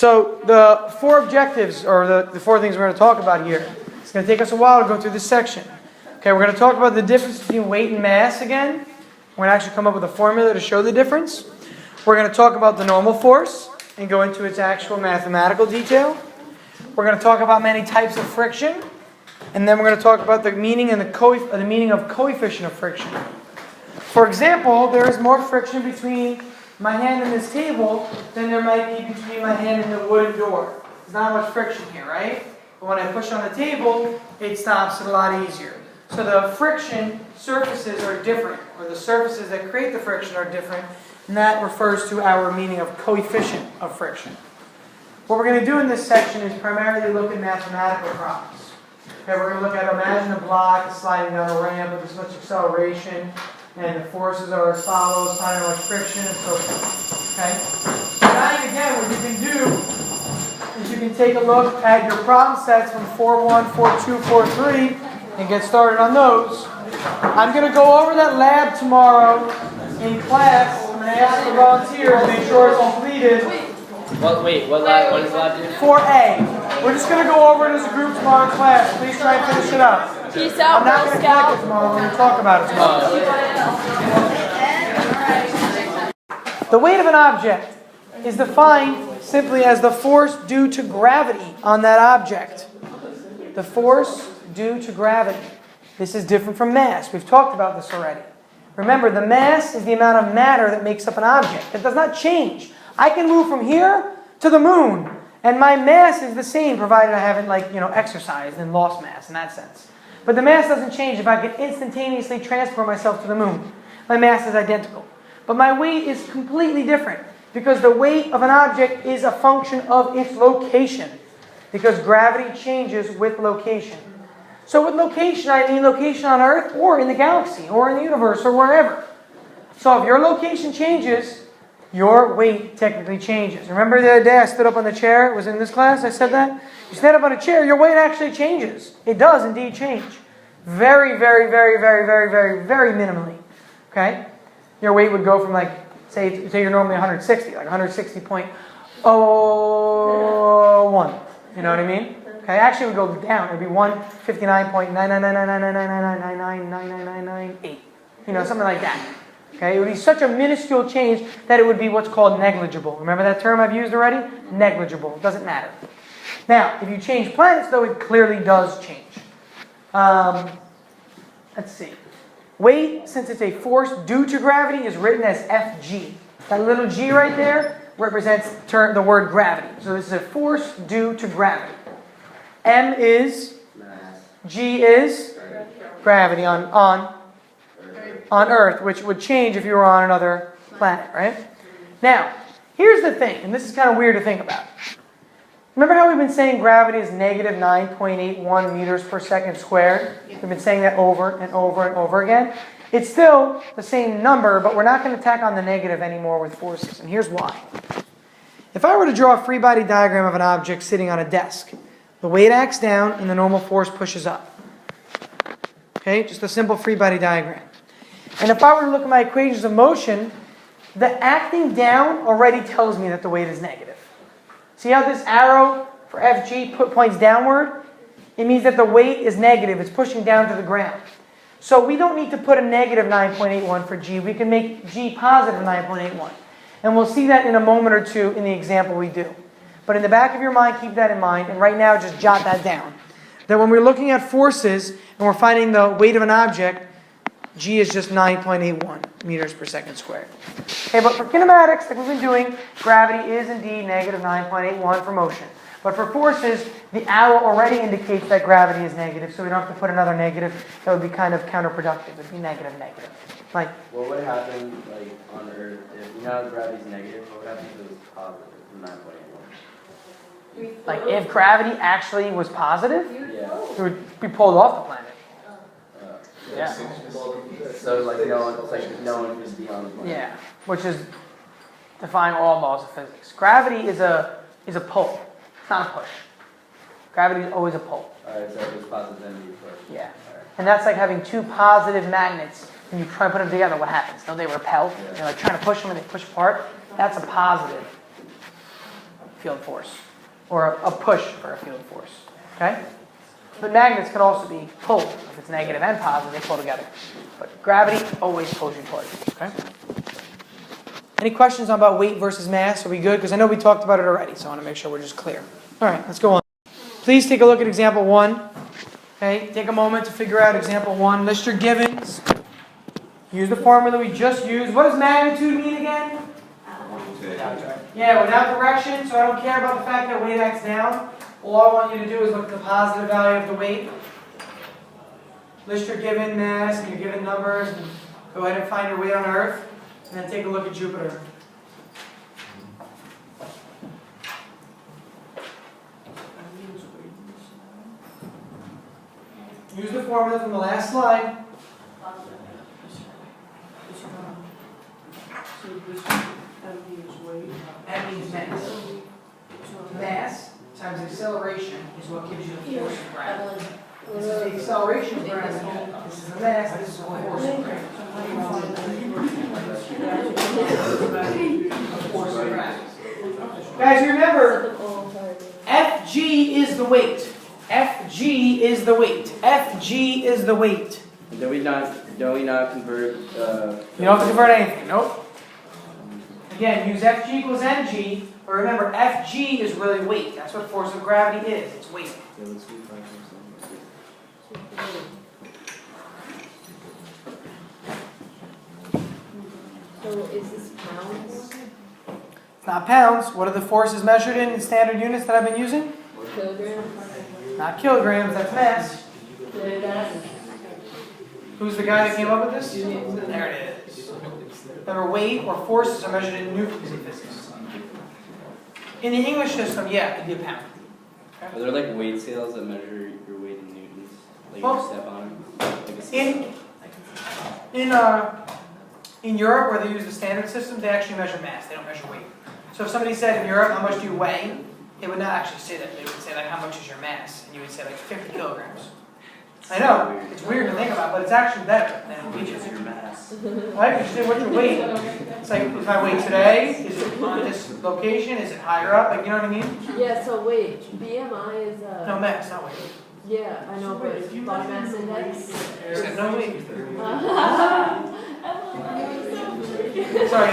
So the four objectives, or the four things we're going to talk about here, it's going to take us a while to go through this section. Okay, we're going to talk about the difference between weight and mass again. We're going to actually come up with a formula to show the difference. We're going to talk about the normal force and go into its actual mathematical detail. We're going to talk about many types of friction. And then we're going to talk about the meaning and the meaning of coefficient of friction. For example, there is more friction between my hand and this table than there might be between my hand and the wooden door. There's not much friction here, right? But when I push on the table, it stops it a lot easier. So the friction surfaces are different, or the surfaces that create the friction are different, and that refers to our meaning of coefficient of friction. What we're going to do in this section is primarily look at mathematical problems. Okay, we're going to look at, imagine a block sliding down a ramp with this much acceleration, and the forces are as follows, find how much friction, and so forth. Okay? Now and again, what you can do is you can take a look at your problem sets from 4.1, 4.2, 4.3, and get started on those. I'm going to go over that lab tomorrow in class. I'm going to ask the volunteer to make sure it's completed. What lab is lab doing? 4A. We're just going to go over it as a group tomorrow in class. Please try and finish it up. Peace out, I'm not going to collect it tomorrow. We're going to talk about it tomorrow. The weight of an object is defined simply as the force due to gravity on that object. The force due to gravity. This is different from mass. We've talked about this already. Remember, the mass is the amount of matter that makes up an object. It does not change. I can move from here to the moon, and my mass is the same, provided I haven't, exercised and lost mass in that sense. But the mass doesn't change if I can instantaneously transport myself to the moon. My mass is identical. But my weight is completely different, because the weight of an object is a function of its location, because gravity changes with location. So with location, I mean location on Earth, or in the galaxy, or in the universe, or wherever. So if your location changes, your weight technically changes. Remember the other day I stood up on the chair? It was in this class I said that? You stand up on a chair, your weight actually changes. It does indeed change. Very, very, very, very, very, very, very minimally. Okay? Your weight would go from say you're normally 160, 160.01. You know what I mean? Okay, actually it would go down. It would be 159.9999999999998. Something like that. Okay, it would be such a minuscule change that it would be what's called negligible. Remember that term I've used already? Negligible. It doesn't matter. Now, if you change planets, though, it clearly does change. Let's see. Weight, since it's a force due to gravity, is written as Fg. That little g right there represents the word gravity. So this is a force due to gravity. M is mass. G is gravity on Earth, which would change if you were on another planet, right? Now, here's the thing, and this is kind of weird to think about. Remember how we've been saying gravity is negative 9.81 meters per second squared? We've been saying that over and over and over again. It's still the same number, but we're not going to tack on the negative anymore with forces, and here's why. If I were to draw a free body diagram of an object sitting on a desk, the weight acts down and the normal force pushes up. Okay, just a simple free body diagram. And if I were to look at my equations of motion, the acting down already tells me that the weight is negative. See how this arrow for Fg points downward? It means that the weight is negative. It's pushing down to the ground. So we don't need to put a negative 9.81 for G. We can make G positive 9.81. And we'll see that in a moment or two in the example we do. But in the back of your mind, keep that in mind. And right now, just jot that down. That when we're looking at forces and we're finding the weight of an object, G is just 9.81 meters per second squared. Okay, but for kinematics, like we've been doing, gravity is indeed negative 9.81 for motion. But for forces, the arrow already indicates that gravity is negative, so we don't have to put another negative. That would be kind of counterproductive. It would be negative, negative. What would happen on Earth if gravity is negative? What would happen if it was positive, 9.81? If gravity actually was positive, it would be pulled off the planet. Yeah. So no one is beyond the planet. Yeah, which is defying all laws of physics. Gravity is a pull. It's not a push. Gravity is always a pull. Alright, so if it's positive then you push. Yeah. Right. And that's like having two positive magnets and you try and put them together. What happens? Don't they repel? Yeah. You're trying to push them and they push apart. That's a positive. field force, or a push for a field force. Okay? But magnets can also be pulled. If it's negative and positive, they pull together. But gravity always pulls you towards it. Okay? Any questions about weight versus mass? Are we good? Because I know we talked about it already, so I want to make sure we're just clear. All right, let's go on. Please take a look at example 1. Okay, take a moment to figure out example 1. List your givens. Use the formula we just used. What does magnitude mean again? Yeah, without direction, so I don't care about the fact that weight acts down. All I want you to do is look at the positive value of the weight. List your given mass and your given numbers, and go ahead and find your weight on Earth, and then take a look at Jupiter. Use the formula from the last slide. That means mass. Mass times acceleration is what gives you the force of gravity. This is the acceleration of gravity. This is the mass. This is the force of gravity. Force of gravity. Guys, remember, Fg is the weight. Fg is the weight. Fg is the weight. Don't we not convert? You don't have to convert anything. Nope. Again, use Fg equals mg, but remember, Fg is really weight. That's what force of gravity is. It's weight. Yeah, let's do 5%. So is this pounds? It's not pounds. What are the forces measured in standard units that I've been using? Kilograms? Not kilograms. That's mass. Kilograms? Who's the guy that came up with this? There it is. Remember, weight or forces are measured in newtons in physics. In the English system, yeah, it'd be a pound. Are there like weight scales that measure your weight in newtons? Like Well, you step on it? Like a scale? In Europe, where they use the standard system, they actually measure mass. They don't measure weight. So if somebody said in Europe, how much do you weigh? It would not actually say that. They would say, like, how much is your mass? And you would say, like, 50 kilograms. I know, it's weird to think about, but it's actually better than we just. Your mass. Right? You say, what's your weight? It's like, is my weight today? Is it on this location? Is it higher up? Like, you know what I mean? Yeah, so wait, BMI is No, mass, not weight. yeah, I know, but body mass index. You said no weight. Sorry.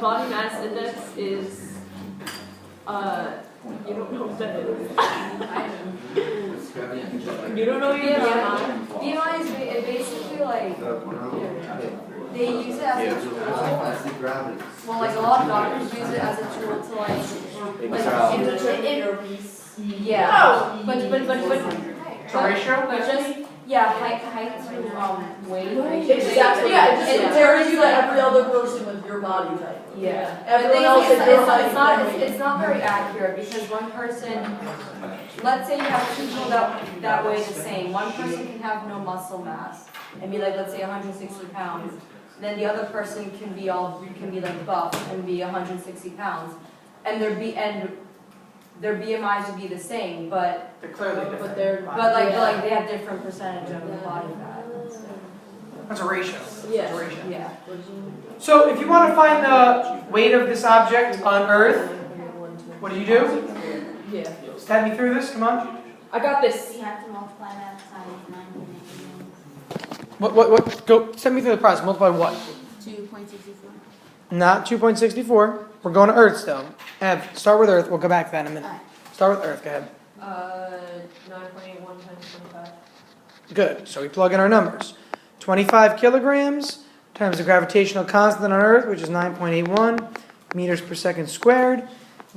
Body mass index is you don't know what that is. You don't know your BMI? BMI is basically like, they use it as a tool. Well, like a lot of doctors use it as a tool to yeah. But It's a ratio? But just, yeah, height to weight. Exactly, yeah, it compares you to every other person with your body type. Yeah. Everyone else is your height. It's not very accurate because one person, let's say you have two people that weigh the same. One person can have no muscle mass and be like, let's say 160 pounds. Then the other person can be like buff and be 160 pounds. And their BMIs would be the same, but They're clearly different. but like they have different percentage of body fat. That's a ratio. Yeah. It's a ratio. Yeah. So if you want to find the weight of this object on Earth, what do? Yeah. Step me through this, come on. I got this. You have to multiply that times 9.81. What, go, step me through the process. Multiply what? 2.64. Not 2.64. We're going to Earth still. Ev, start with Earth. We'll go back to that in a minute. Start with Earth, go ahead. 9.81 times 25. Good, so we plug in our numbers. 25 kilograms times the gravitational constant on Earth, which is 9.81 meters per second squared,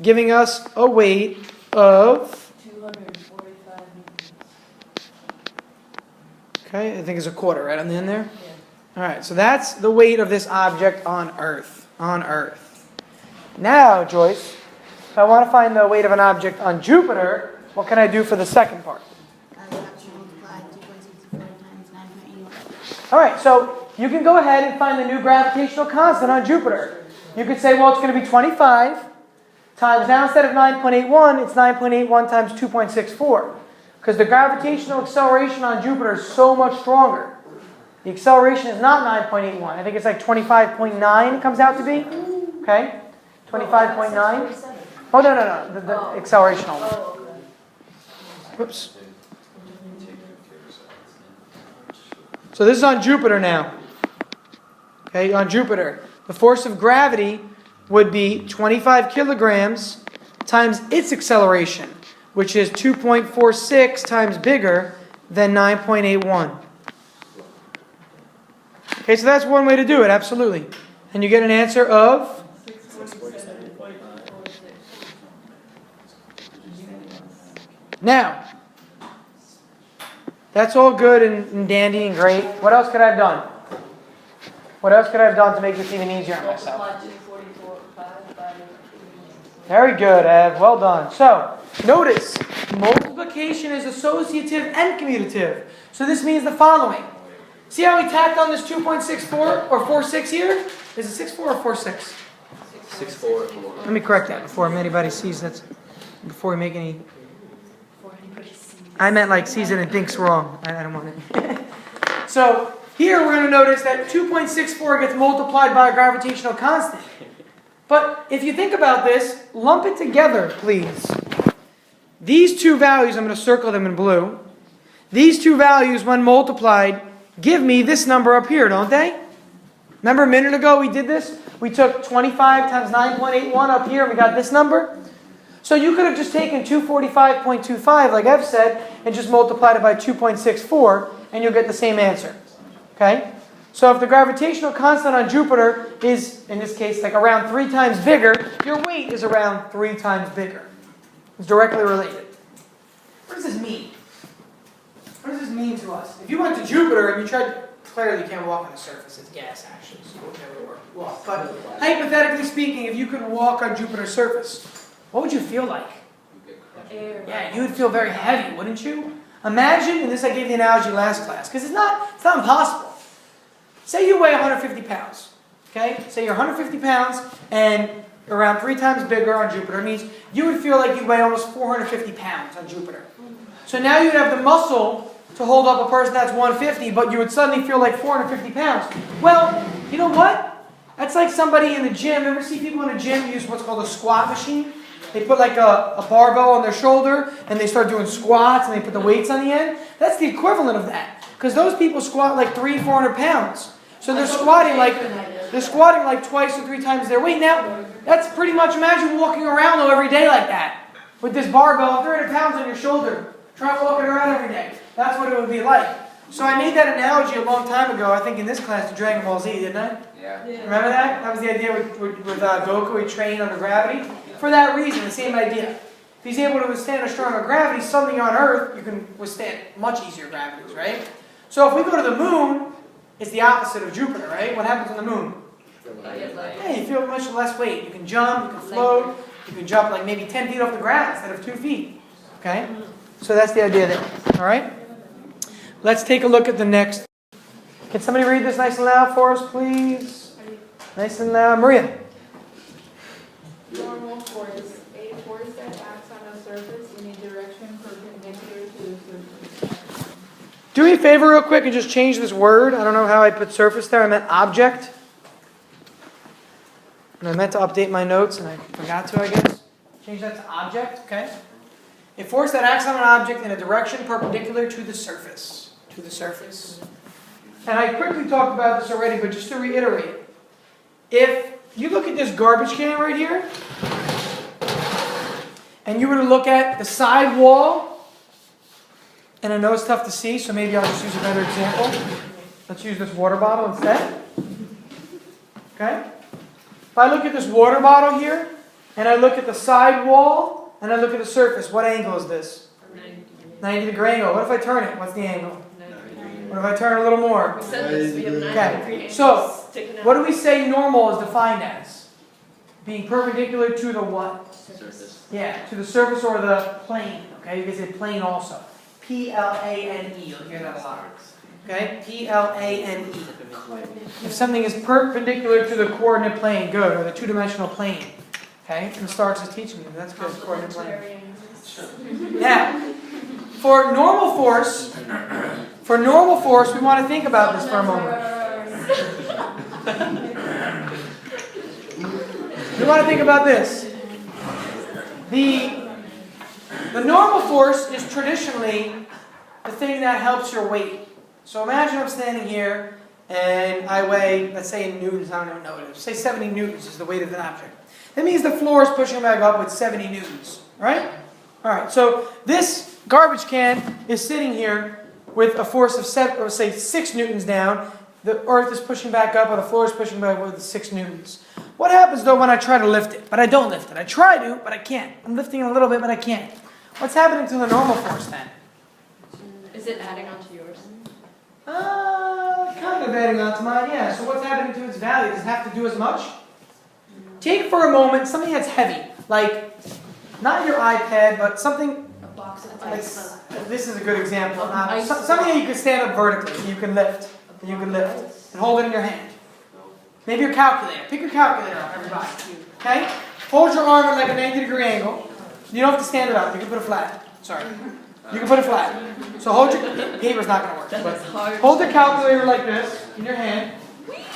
giving us a weight of, 245 meters. okay, I think it's a quarter, right on the end there? Yeah. All right, so that's the weight of this object on Earth. On Earth. Now, Joyce, if I want to find the weight of an object on Jupiter, what can I do for the second part? You have to multiply 2.64 times 9.81. All right, so you can go ahead and find the new gravitational constant on Jupiter. You could say, well, it's going to be 25 times, now instead of 9.81, it's 9.81 times 2.64. Because the gravitational acceleration on Jupiter is so much stronger. The acceleration is not 9.81. I think it's like 25.9 it comes out to be. Okay? 25.9? Oh, no, the acceleration only. Oh, okay. Whoops. So this is on Jupiter now. Okay, on Jupiter. The force of gravity would be 25 kilograms times its acceleration, which is 2.46 times bigger than 9.81. Okay, so that's one way to do it, absolutely. And you get an answer of? Now, that's all good and dandy and great. What else could I have done? What else could I have done to make this even easier on myself? Multiply 244.5 by. Very good, Ev. Well done. So, notice, multiplication is associative and commutative. So this means the following. See how we tacked on this 2.64 or 46 here? Is it 64 or 46? 6-4. Let me correct that before anybody sees that. Before we make any... I meant like sees it and thinks wrong. I don't want it. So, here we're going to notice that 2.64 gets multiplied by a gravitational constant. But if you think about this, lump it together, please. These two values, I'm going to circle them in blue. These two values, when multiplied, give me this number up here, don't they? Remember a minute ago we did this? We took 25 times 9.81 up here and we got this number. So you could have just taken 245.25, like Ev said, and just multiplied it by 2.64, and you'll get the same answer. Okay? So if the gravitational constant on Jupiter is, in this case, like around 3 times bigger, your weight is around 3 times bigger. It's directly related. What does this mean? What does this mean to us? If you went to Jupiter and you tried, clearly you can't walk on the surface, it's gas actually, so it would never walk. But hypothetically speaking, if you could walk on Jupiter's surface, what would you feel like? Air. Yeah, you would feel very heavy, wouldn't you? Imagine, and this I gave the analogy last class, because it's not impossible. Say you weigh 150 pounds, okay? Say you're 150 pounds and around 3 times bigger on Jupiter. It means you would feel like you weigh almost 450 pounds on Jupiter. So now you'd have the muscle to hold up a person that's 150, but you would suddenly feel like 450 pounds. Well, you know what? That's like somebody in the gym. Ever see people in a gym use what's called a squat machine? They put like a barbell on their shoulder and they start doing squats and they put the weights on the end. That's the equivalent of that. Because those people squat like 300-400 pounds. So they're squatting like twice or 3 times their weight. Now, that's pretty much, imagine walking around though every day like that. With this barbell, 300 pounds on your shoulder. Try walking around every day. That's what it would be like. So I made that analogy a long time ago, I think in this class, to Dragon Ball Z, didn't I? Yeah. Remember that? That was the idea with Goku, he trained under gravity. For that reason, the same idea. If he's able to withstand a stronger gravity, something on Earth, you can withstand much easier gravities, right? So if we go to the moon, it's the opposite of Jupiter, right? What happens on the moon? Yeah, you feel much less weight. You can jump, you can float, you can jump like maybe 10 feet off the ground instead of 2 feet. Okay? So that's the idea there. All right? Let's take a look at the next. Can somebody read this nice and loud for us, please? Nice and loud. Maria. Normal force. A force that acts on a surface in a direction perpendicular to the surface. Do me a favor real quick and just change this word. I don't know how I put surface there. I meant object. And I meant to update my notes and I forgot to, I guess. Change that to object, okay? A force that acts on an object in a direction perpendicular to the surface. To the surface. And I quickly talked about this already, but just to reiterate. If you look at this garbage can right here, and you were to look at the side wall, and I know it's tough to see, so maybe I'll just use another example. Let's use this water bottle instead. Okay? If I look at this water bottle here, and I look at the side wall, and I look at the surface, what angle is this? 90-degree angle. What if I turn it? What's the angle? What if I turn it a little more? Okay, so what do we say normal is defined as? Being perpendicular to the what? Surface. Yeah, to the surface or the plane. Okay, you can say plane also. P-L-A-N-E. You'll hear that a lot. Okay, P-L-A-N-E. If something is perpendicular to the coordinate plane, good, or the two-dimensional plane. Okay, and Starks is teaching me. That's good, coordinate plane. Now, for normal force, we want to think about this for a moment. You want to think about this. The normal force is traditionally the thing that helps your weight. So imagine I'm standing here and I weigh, let's say in newtons, I don't even know what it is. Say 70 newtons is the weight of an object. That means the floor is pushing back up with 70 newtons, right? All right, so this garbage can is sitting here with a force of say 6 newtons down. The earth is pushing back up, or the floor is pushing back up with 6 newtons. What happens though when I try to lift it? But I don't lift it. I try to, but I can't. I'm lifting it a little bit, but I can't. What's happening to the normal force then? Is it adding on to yours? Kind of adding on to mine, yeah. So what's happening to its value? Does it have to do as much? Take for a moment something that's heavy, like not your iPad, but something. A box of Like, ice. this is a good example. Something that you can stand up vertically, you can lift, and you can lift, and hold it in your hand. Maybe your calculator. Pick your calculator up, everybody. Okay? Hold your arm at like a 90-degree angle. You don't have to stand it up. You can put it flat. Sorry. You can put it flat. So hold your paper's not going to work. But hold the calculator like this in your hand.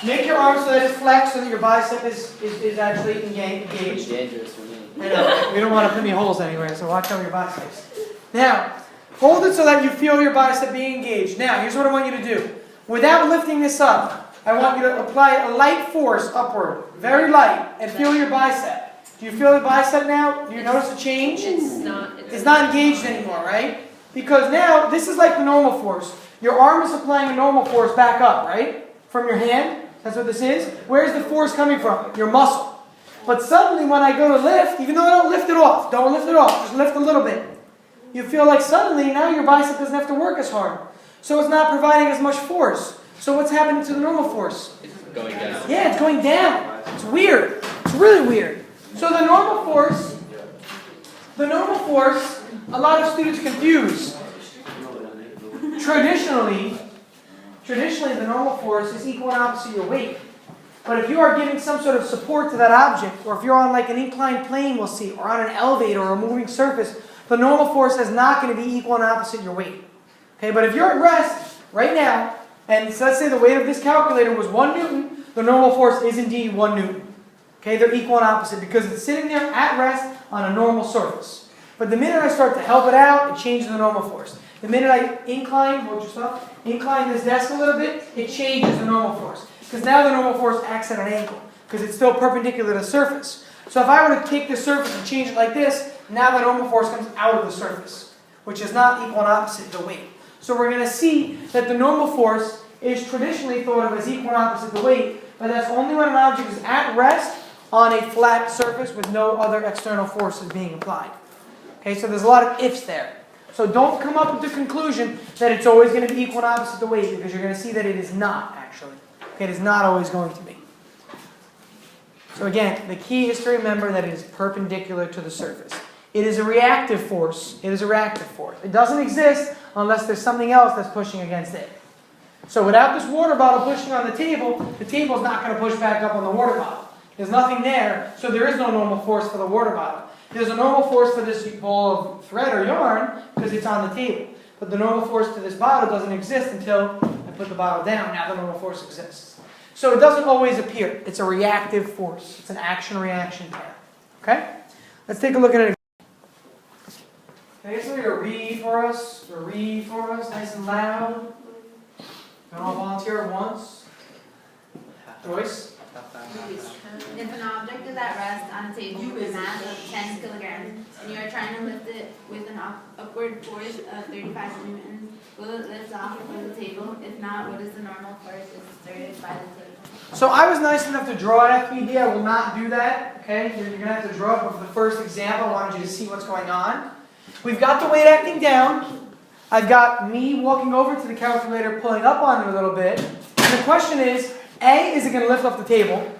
Make your arm so that it's flexed, so that your bicep is actually engaged. It's dangerous for me. I know. We don't want to put any holes anywhere, so watch out your biceps. Now, hold it so that you feel your bicep being engaged. Now, here's what I want you to do. Without lifting this up, I want you to apply a light force upward, very light, and feel your bicep. Do you feel the bicep now? Do you notice a change? It's not engaged anymore, right? Because now, this is like the normal force. Your arm is applying a normal force back up, right? From your hand. That's what this is. Where's the force coming from? Your muscle. But suddenly when I go to lift, even though I don't lift it off, just lift a little bit. You feel like suddenly now your bicep doesn't have to work as hard. So it's not providing as much force. So what's happening to the normal force? It's going down. Yeah, it's going down. It's weird. It's really weird. So the normal force, a lot of students confuse. Traditionally, the normal force is equal and opposite your weight. But if you are giving some sort of support to that object, or if you're on like an inclined plane, we'll see, or on an elevator or a moving surface, the normal force is not going to be equal and opposite your weight. Okay, but if you're at rest right now, and so let's say the weight of this calculator was 1 newton, the normal force is indeed 1 newton. Okay, they're equal and opposite because it's sitting there at rest on a normal surface. But the minute I start to help it out, it changes the normal force. The minute I incline this desk a little bit, it changes the normal force. Because now the normal force acts at an angle, because it's still perpendicular to the surface. So if I were to take this surface and change it like this, now the normal force comes out of the surface, which is not equal and opposite the weight. So we're going to see that the normal force is traditionally thought of as equal and opposite the weight, but that's only when an object is at rest on a flat surface with no other external forces being applied. Okay, so there's a lot of ifs there. So don't come up with the conclusion that it's always going to be equal and opposite the weight, because you're going to see that it is not, actually. Okay, it is not always going to be. So again, the key is to remember that it is perpendicular to the surface. It is a reactive force. It is a reactive force. It doesn't exist unless there's something else that's pushing against it. So without this water bottle pushing on the table is not going to push back up on the water bottle. There's nothing there, so there is no normal force for the water bottle. There's a normal force for this ball of thread or yarn because it's on the table. But the normal force to this bottle doesn't exist until I put the bottle down. Now the normal force exists. So it doesn't always appear. It's a reactive force. It's an action-reaction pair. Okay? Let's take a look at it. Okay, so you're read for us. Nice and loud. Don't all volunteer at once. Joyce? If an object is at rest on a table with a mass of 10 kilograms, and you are trying to lift it with an upward force of 35 newtons, will it lift off of the table? If not, what is the normal force exerted by the table? So I was nice enough to draw it FPD. I will not do that. Okay? You're going to have to draw it, but for the first example, I wanted you to see what's going on. We've got the weight acting down. I've got me walking over to the calculator, pulling up on it a little bit. And the question is, A, is it going to lift off the table?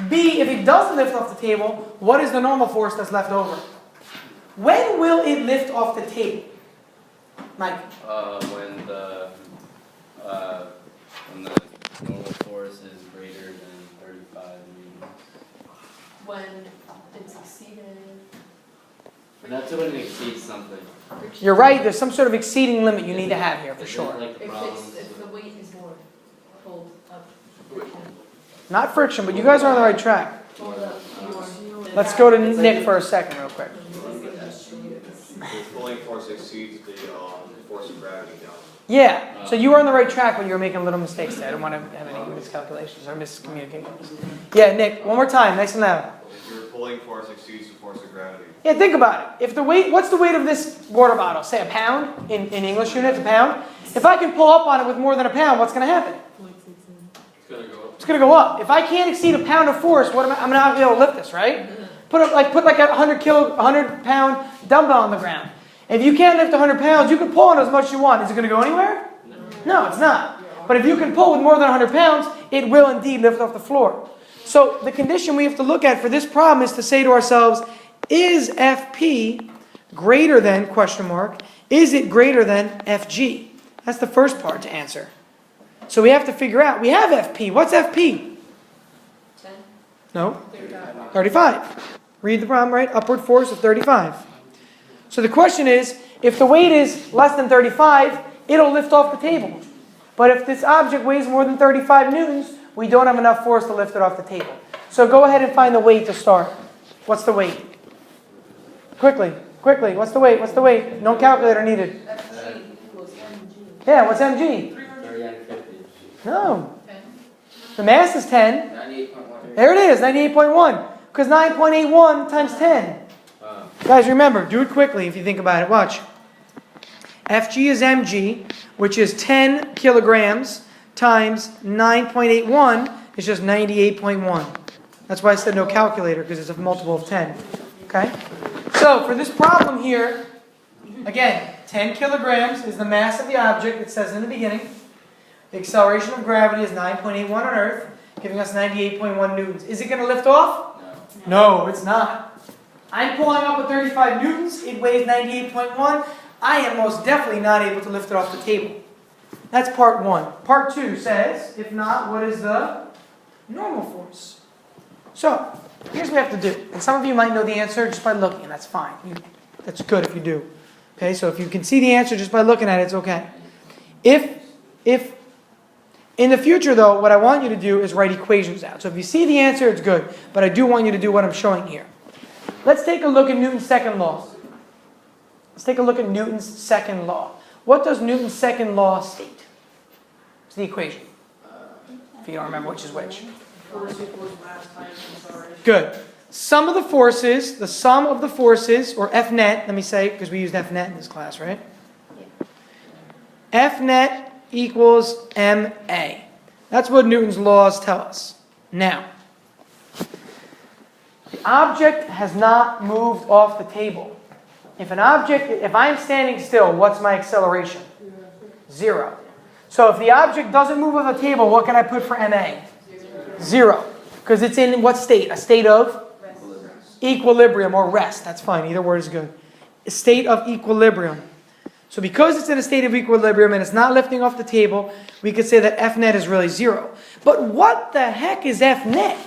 B, if it doesn't lift off the table, what is the normal force that's left over? When will it lift off the table? Mike? When the normal force is greater than 35 newtons. When it's exceeded. And that's when it exceeds something. You're right, there's some sort of exceeding limit you need to have here, for Isn't it sure. like the problems? If the weight is more pulled up. Not friction, but you guys are on the right track. Pulled up, Let's go to Nick for a second real quick. The pulling force exceeds the force of gravity down. Yeah, so you were on the right track, but you were making little mistakes there. I don't want to have any miscalculations or miscommunications. Yeah, Nick, one more time, nice and loud. If your pulling force exceeds the force of gravity. Yeah, think about it. If the weight, what's the weight of this water bottle? Say a pound in English units, a pound. If I can pull up on it with more than a pound, what's going to happen? It's going to go up. It's going to go up. If I can't exceed a pound of force, I'm not going to be able to lift this, right? Put like a 100 pound dumbbell on the ground. If you can't lift 100 pounds, you can pull on it as much as you want. Is it going to go anywhere? No, it's not. But if you can pull with more than 100 pounds, it will indeed lift off the floor. So the condition we have to look at for this problem is to say to ourselves, is FP greater than, question mark, is it greater than FG? That's the first part to answer. So we have to figure out, we have FP. What's FP? 10. No? 35. Read the problem right. Upward force of 35. So the question is, if the weight is less than 35, it'll lift off the table. But if this object weighs more than 35 newtons, we don't have enough force to lift it off the table. So go ahead and find the weight to start. What's the weight? Quickly. What's the weight? What's the weight? No calculator needed. Yeah, what's mg? 350. No. The mass is 10. 98.1. There it is, 98.1. Because 9.81 times 10. Guys, remember, do it quickly if you think about it. Watch. Fg is mg, which is 10 kilograms times 9.81 is just 98.1. That's why I said no calculator, because it's a multiple of 10. Okay? So, for this problem here, again, 10 kilograms is the mass of the object, it says in the beginning. The acceleration of gravity is 9.81 on Earth, giving us 98.1 newtons. Is it going to lift off? No, it's not. I'm pulling up with 35 newtons, it weighs 98.1. I am most definitely not able to lift it off the table. That's part one. Part two says, if not, what is the normal force? So, here's what we have to do. And some of you might know the answer just by looking, and that's fine. That's good if you do. Okay, so if you can see the answer just by looking at it, it's okay. If in the future, though, what I want you to do is write equations out. So if you see the answer, it's good. But I do want you to do what I'm showing here. Let's take a look at Newton's second law. Let's take a look at Newton's second law. What does Newton's second law state? It's the equation. If you don't remember which is which. Good. Sum of the forces, the sum of the forces, or F net, let me say, because we used F net in this class, right? F net equals ma. That's what Newton's laws tell us. Now, the object has not moved off the table. If I'm standing still, what's my acceleration? 0. So if the object doesn't move off the table, what can I put for ma? 0. Because it's in what state? A state of? Equilibrium or rest. That's fine. Either word is good. A state of equilibrium. So because it's in a state of equilibrium and it's not lifting off the table, we could say that F net is really 0. But what the heck is F net?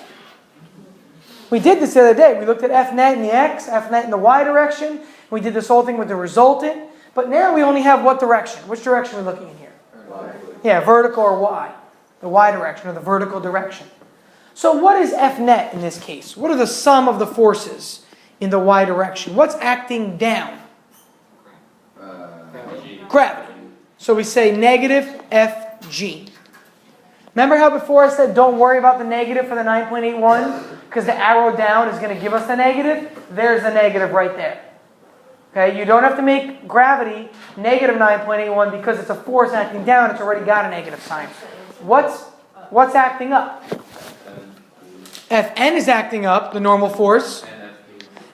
We did this the other day. We looked at F net in the X, F net in the Y direction. We did this whole thing with the resultant. But now we only have what direction? Which direction are we looking in here? Yeah, vertical or Y. The Y direction or the vertical direction. So what is F net in this case? What are the sum of the forces in the Y direction? What's acting down? Gravity. So we say negative Fg. Remember how before I said don't worry about the negative for the 9.81? Because the arrow down is going to give us the negative? There's the negative right there. Okay, you don't have to make gravity negative 9.81 because it's a force acting down. It's already got a negative sign. What's acting up? Fn is acting up, the normal force.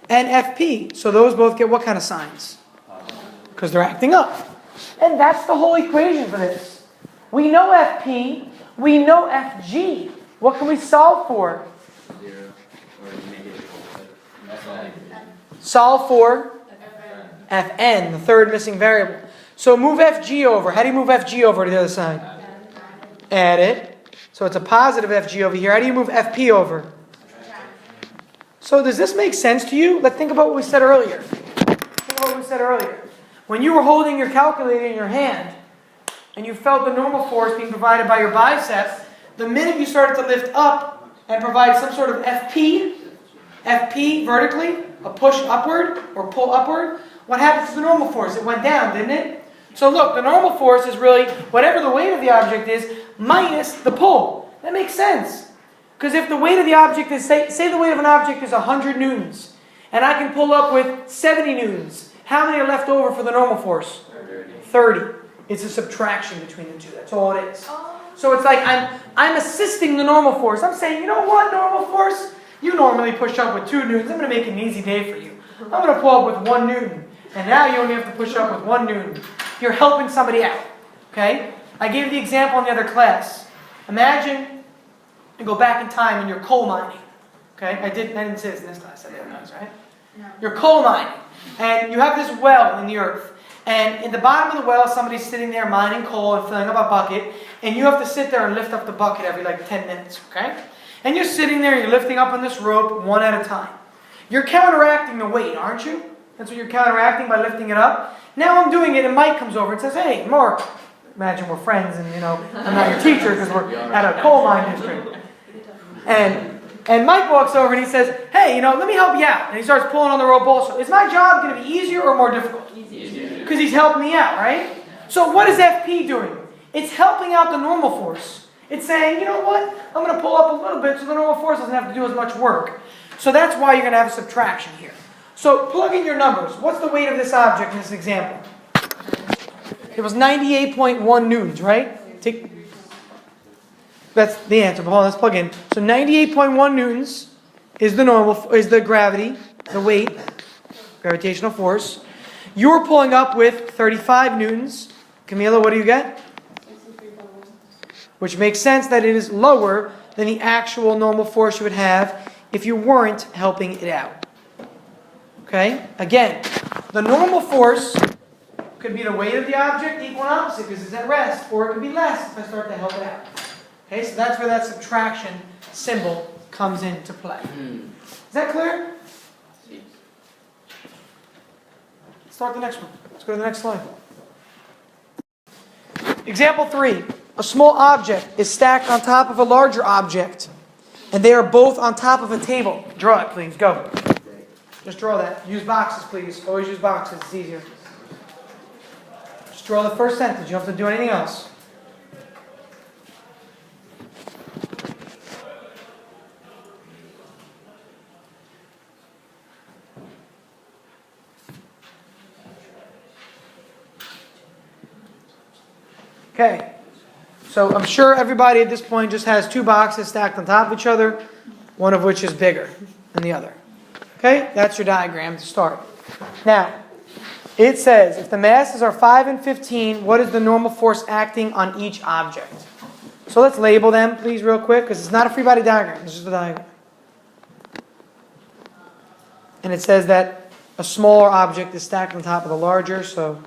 And Fp. So those both get what kind of signs? Because they're acting up. And that's the whole equation for this. We know Fp. We know Fg. What can we solve for? 0 or negative. Solve for Fn, the third missing variable. So move Fg over. How do you move Fg over to the other side? Add it. So it's a positive Fg over here. How do you move Fp over? So does this make sense to you? Let's think about what we said earlier. When you were holding your calculator in your hand and you felt the normal force being provided by your biceps, the minute you started to lift up and provide some sort of Fp, Fp vertically, a push upward or pull upward. What happens to the normal force? It went down, didn't it? So look, the normal force is really whatever the weight of the object is minus the pull. That makes sense. Because if the weight of the object is, say the weight of an object is 100 newtons, and I can pull up with 70 newtons, how many are left over for the normal force? 30. It's a subtraction between the two. That's all it is. So it's like I'm assisting the normal force. I'm saying, you know what, normal force? You normally push up with 2 newtons. I'm going to make it an easy day for you. I'm going to pull up with 1 newton. And now you only have to push up with 1 newton. You're helping somebody out. Okay? I gave you the example in the other class. Imagine you go back in time and you're coal mining. Okay? I didn't say this in this class. I didn't know this, right? No. You're coal mining. And you have this well in the earth. And in the bottom of the well, somebody's sitting there mining coal and filling up a bucket. And you have to sit there and lift up the bucket every like 10 minutes. Okay? And you're sitting there, you're lifting up on this rope one at a time. You're counteracting the weight, aren't you? That's what you're counteracting by lifting it up. Now I'm doing it and Mike comes over and says, hey, Mark, imagine we're friends and, you know, I'm not your teacher because we're at a coal mine district. And Mike walks over and he says, hey, you know, let me help you out. And he starts pulling on the rope also. Is my job going to be easier or more difficult? Easier. Because he's helping me out, right? So what is FP doing? It's helping out the normal force. It's saying, you know what? I'm going to pull up a little bit so the normal force doesn't have to do as much work. So that's why you're going to have a subtraction here. So plug in your numbers. What's the weight of this object in this example? It was 98.1 newtons, right? That's the answer. But hold on, let's plug in. So 98.1 newtons is the gravity, the weight, gravitational force. You're pulling up with 35 newtons. Camila, what do you get? Which makes sense that it is lower than the actual normal force you would have if you weren't helping it out. Okay? Again, the normal force could be the weight of the object equal and opposite because it's at rest, or it could be less if I start to help it out. Okay, so that's where that subtraction symbol comes into play. Is that clear? Let's start the next one. Let's go to the next slide. Example 3. A small object is stacked on top of a larger object, and they are both on top of a table. Draw it, please. Go. Just draw that. Use boxes, please. Always use boxes. It's easier. Just draw the first sentence. You don't have to do anything else. Okay, so I'm sure everybody at this point just has 2 boxes stacked on top of each other, one of which is bigger than the other. Okay, that's your diagram to start. Now, it says, if the masses are 5 and 15, what is the normal force acting on each object? So let's label them, please, real quick, because it's not a free body diagram, it's just a diagram. And it says that a smaller object is stacked on top of the larger, so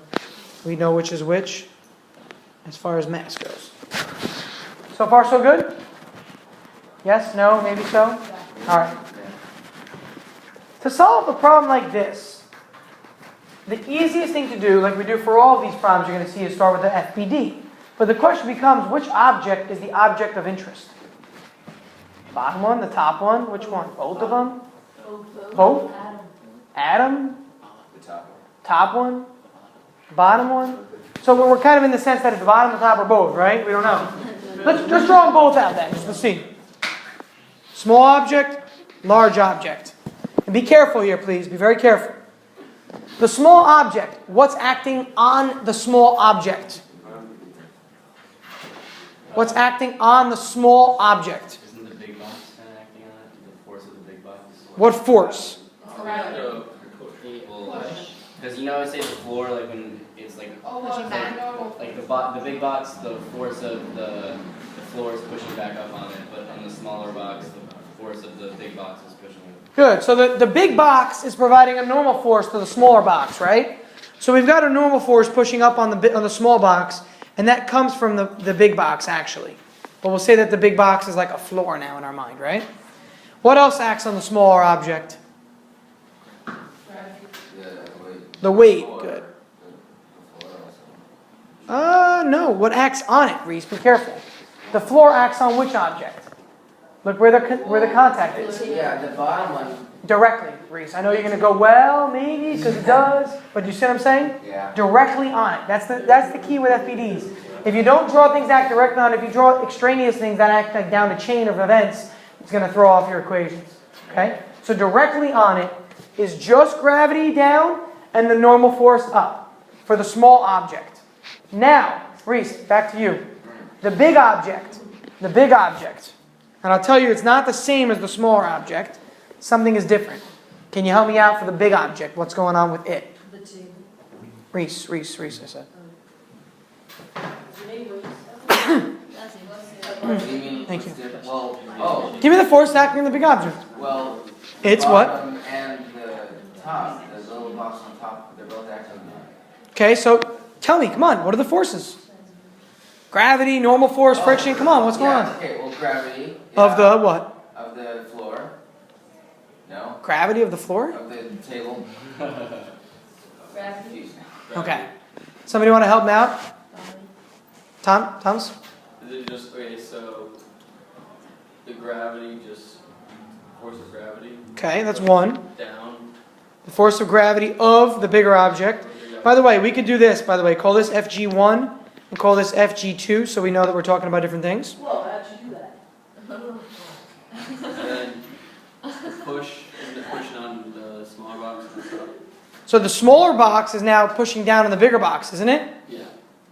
we know which is which as far as mass goes. So far, so good? Yes? No? Maybe so? All right. To solve a problem like this, the easiest thing to do, like we do for all of these problems you're going to see, is start with the FPD. But the question becomes, which object is the object of interest? Bottom one, the top one, which one? Both of them? Both? Atom? Top one? Bottom one? So we're kind of in the sense that at the bottom and the top are both, right? We don't know. Let's just draw them both out then, just to see. Small object, large object. And be careful here, please. Be very careful. The small object, what's acting on the small object? What's acting on the small object? Isn't the big box kind of acting on it? The force of the big box? What force? Because you know, I say the floor, like when it's like, Pushing back. like the big box, the force of the floor is pushing back up on it, but on the smaller box, the force of the big box is pushing it. Good. So the big box is providing a normal force to the smaller box, right? So we've got a normal force pushing up on the small box, and that comes from the big box, actually. But we'll say that the big box is like a floor now in our mind, right? What else acts on the smaller object? The weight. Good. No. What acts on it, Reese? Be careful. The floor acts on which object? Look where the contact is. Yeah, the bottom one Directly, Reese. I know you're going to go, well, maybe, because it does. But you see what I'm saying? Yeah. Directly on it. That's the key with FPDs. If you don't draw things that act directly on it, if you draw extraneous things that act like down the chain of events, it's going to throw off your equations. Okay? So directly on it is just gravity down and the normal force up for the small object. Now, Reese, back to you. The big object, and I'll tell you it's not the same as the smaller object. Something is different. Can you help me out for the big object? What's going on with it? The table. Reese, I said. Thank you. Well, oh, Give me the force acting on the big object. well. It's what? Bottom and the top, the little box on top, they're both acting. Okay, so tell me, come on, what are the forces? Gravity, normal force, friction, come on, what's going on? Okay, well, gravity. Of yeah, the what? Of the floor. No? Gravity of the floor? Of the table. Gravity. Excuse me. Okay. Somebody want to help me out? Thomas? Is it just, okay, so the gravity, just force of gravity Okay, that's one. down? The force of gravity of the bigger object. By the way, we could do this, by the way. Call this FG1 and call this FG2 so we know that we're talking about different things. Whoa, how'd you do that? And then push, isn't it pushing on the smaller box and stuff? So the smaller box is now pushing down on the bigger box, isn't it? Yeah.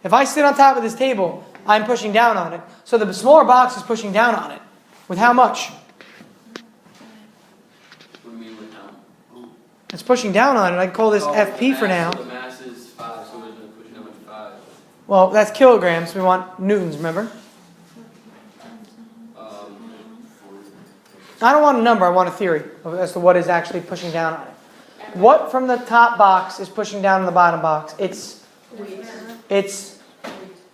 If I sit on top of this table, I'm pushing down on it. So the smaller box is pushing down on it. With how much? What do you mean with how? It's pushing down on it. I can call this Oh, FP the for now. mass- The mass is 5, so isn't it pushing on with 5? Well, that's kilograms. We want newtons, remember? I don't want a number. I want a theory as to what is actually pushing down on it. What from the top box is pushing down on the bottom box? It's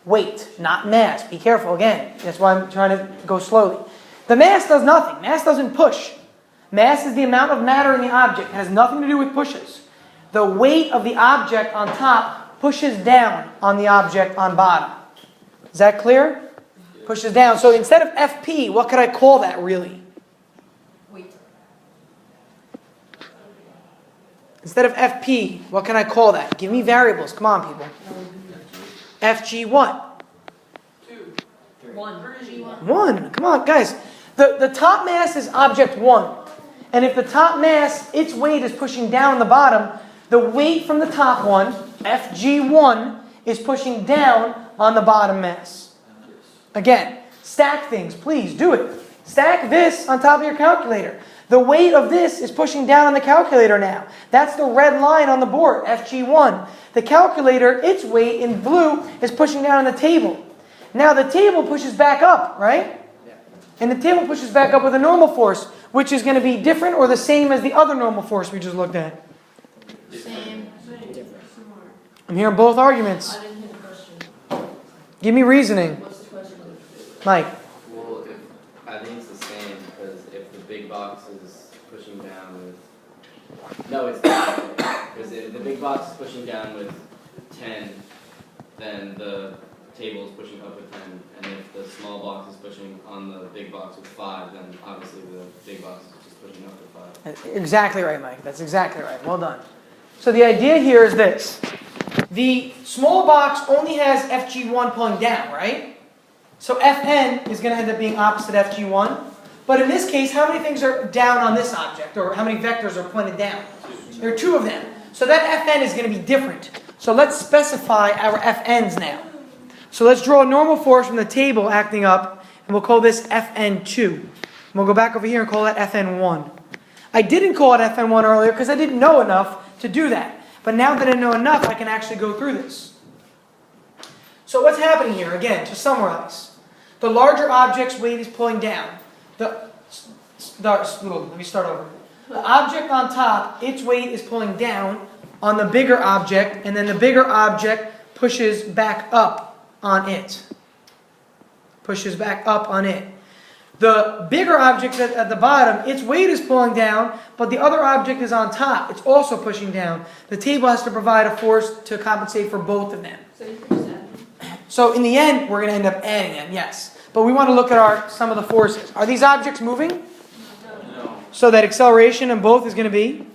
weight, not mass. Be careful again. That's why I'm trying to go slowly. The mass does nothing. Mass doesn't push. Mass is the amount of matter in the object. It has nothing to do with pushes. The weight of the object on top pushes down on the object on bottom. Is that clear? Pushes down. So instead of FP, what could I call that really? Wait. Instead of FP, what can I call that? Give me variables. Come on, people. FG what? 1. 1. Come on, guys. The top mass is object 1. And if the top mass, its weight is pushing down the bottom, the weight from the top one, FG1, is pushing down on the bottom mass. Again, stack things. Please do it. Stack this on top of your calculator. The weight of this is pushing down on the calculator now. That's the red line on the board, FG1. The calculator, its weight in blue, is pushing down on the table. Now the table pushes back up, right? And the table pushes back up with a normal force, which is going to be different or the same as the other normal force we just looked at. Same. I'm hearing both arguments. I didn't hear the question. Give me reasoning. What's the question? Mike. Well, I think it's the same, because if the big box is pushing down with... No, it's not. Because if the big box is pushing down with 10, then the table is pushing up with 10. And if the small box is pushing on the big box with 5, then obviously the big box is just pushing up with 5. Exactly right, Mike. That's exactly right. Well done. So the idea here is this. The small box only has FG1 pulling down, right? So Fn is going to end up being opposite FG1. But in this case, how many things are down on this object? Or how many vectors are pointed down? There are 2 of them. So that Fn is going to be different. So let's specify our Fn's now. So let's draw a normal force from the table acting up, and we'll call this Fn2. And we'll go back over here and call that Fn1. I didn't call it Fn1 earlier because I didn't know enough to do that. But now that I know enough, I can actually go through this. So what's happening here? Again, to summarize. The larger object's weight is pulling down. Let me start over. The object on top, its weight is pulling down on the bigger object, and then the bigger object pushes back up on it. Pushes back up on it. The bigger object at the bottom, its weight is pulling down, but the other object is on top. It's also pushing down. The table has to provide a force to compensate for both of them. So you can just add. So in the end, we're going to end up adding them, yes. But we want to look at some of the forces. Are these objects moving? No. So that acceleration in both is going to be?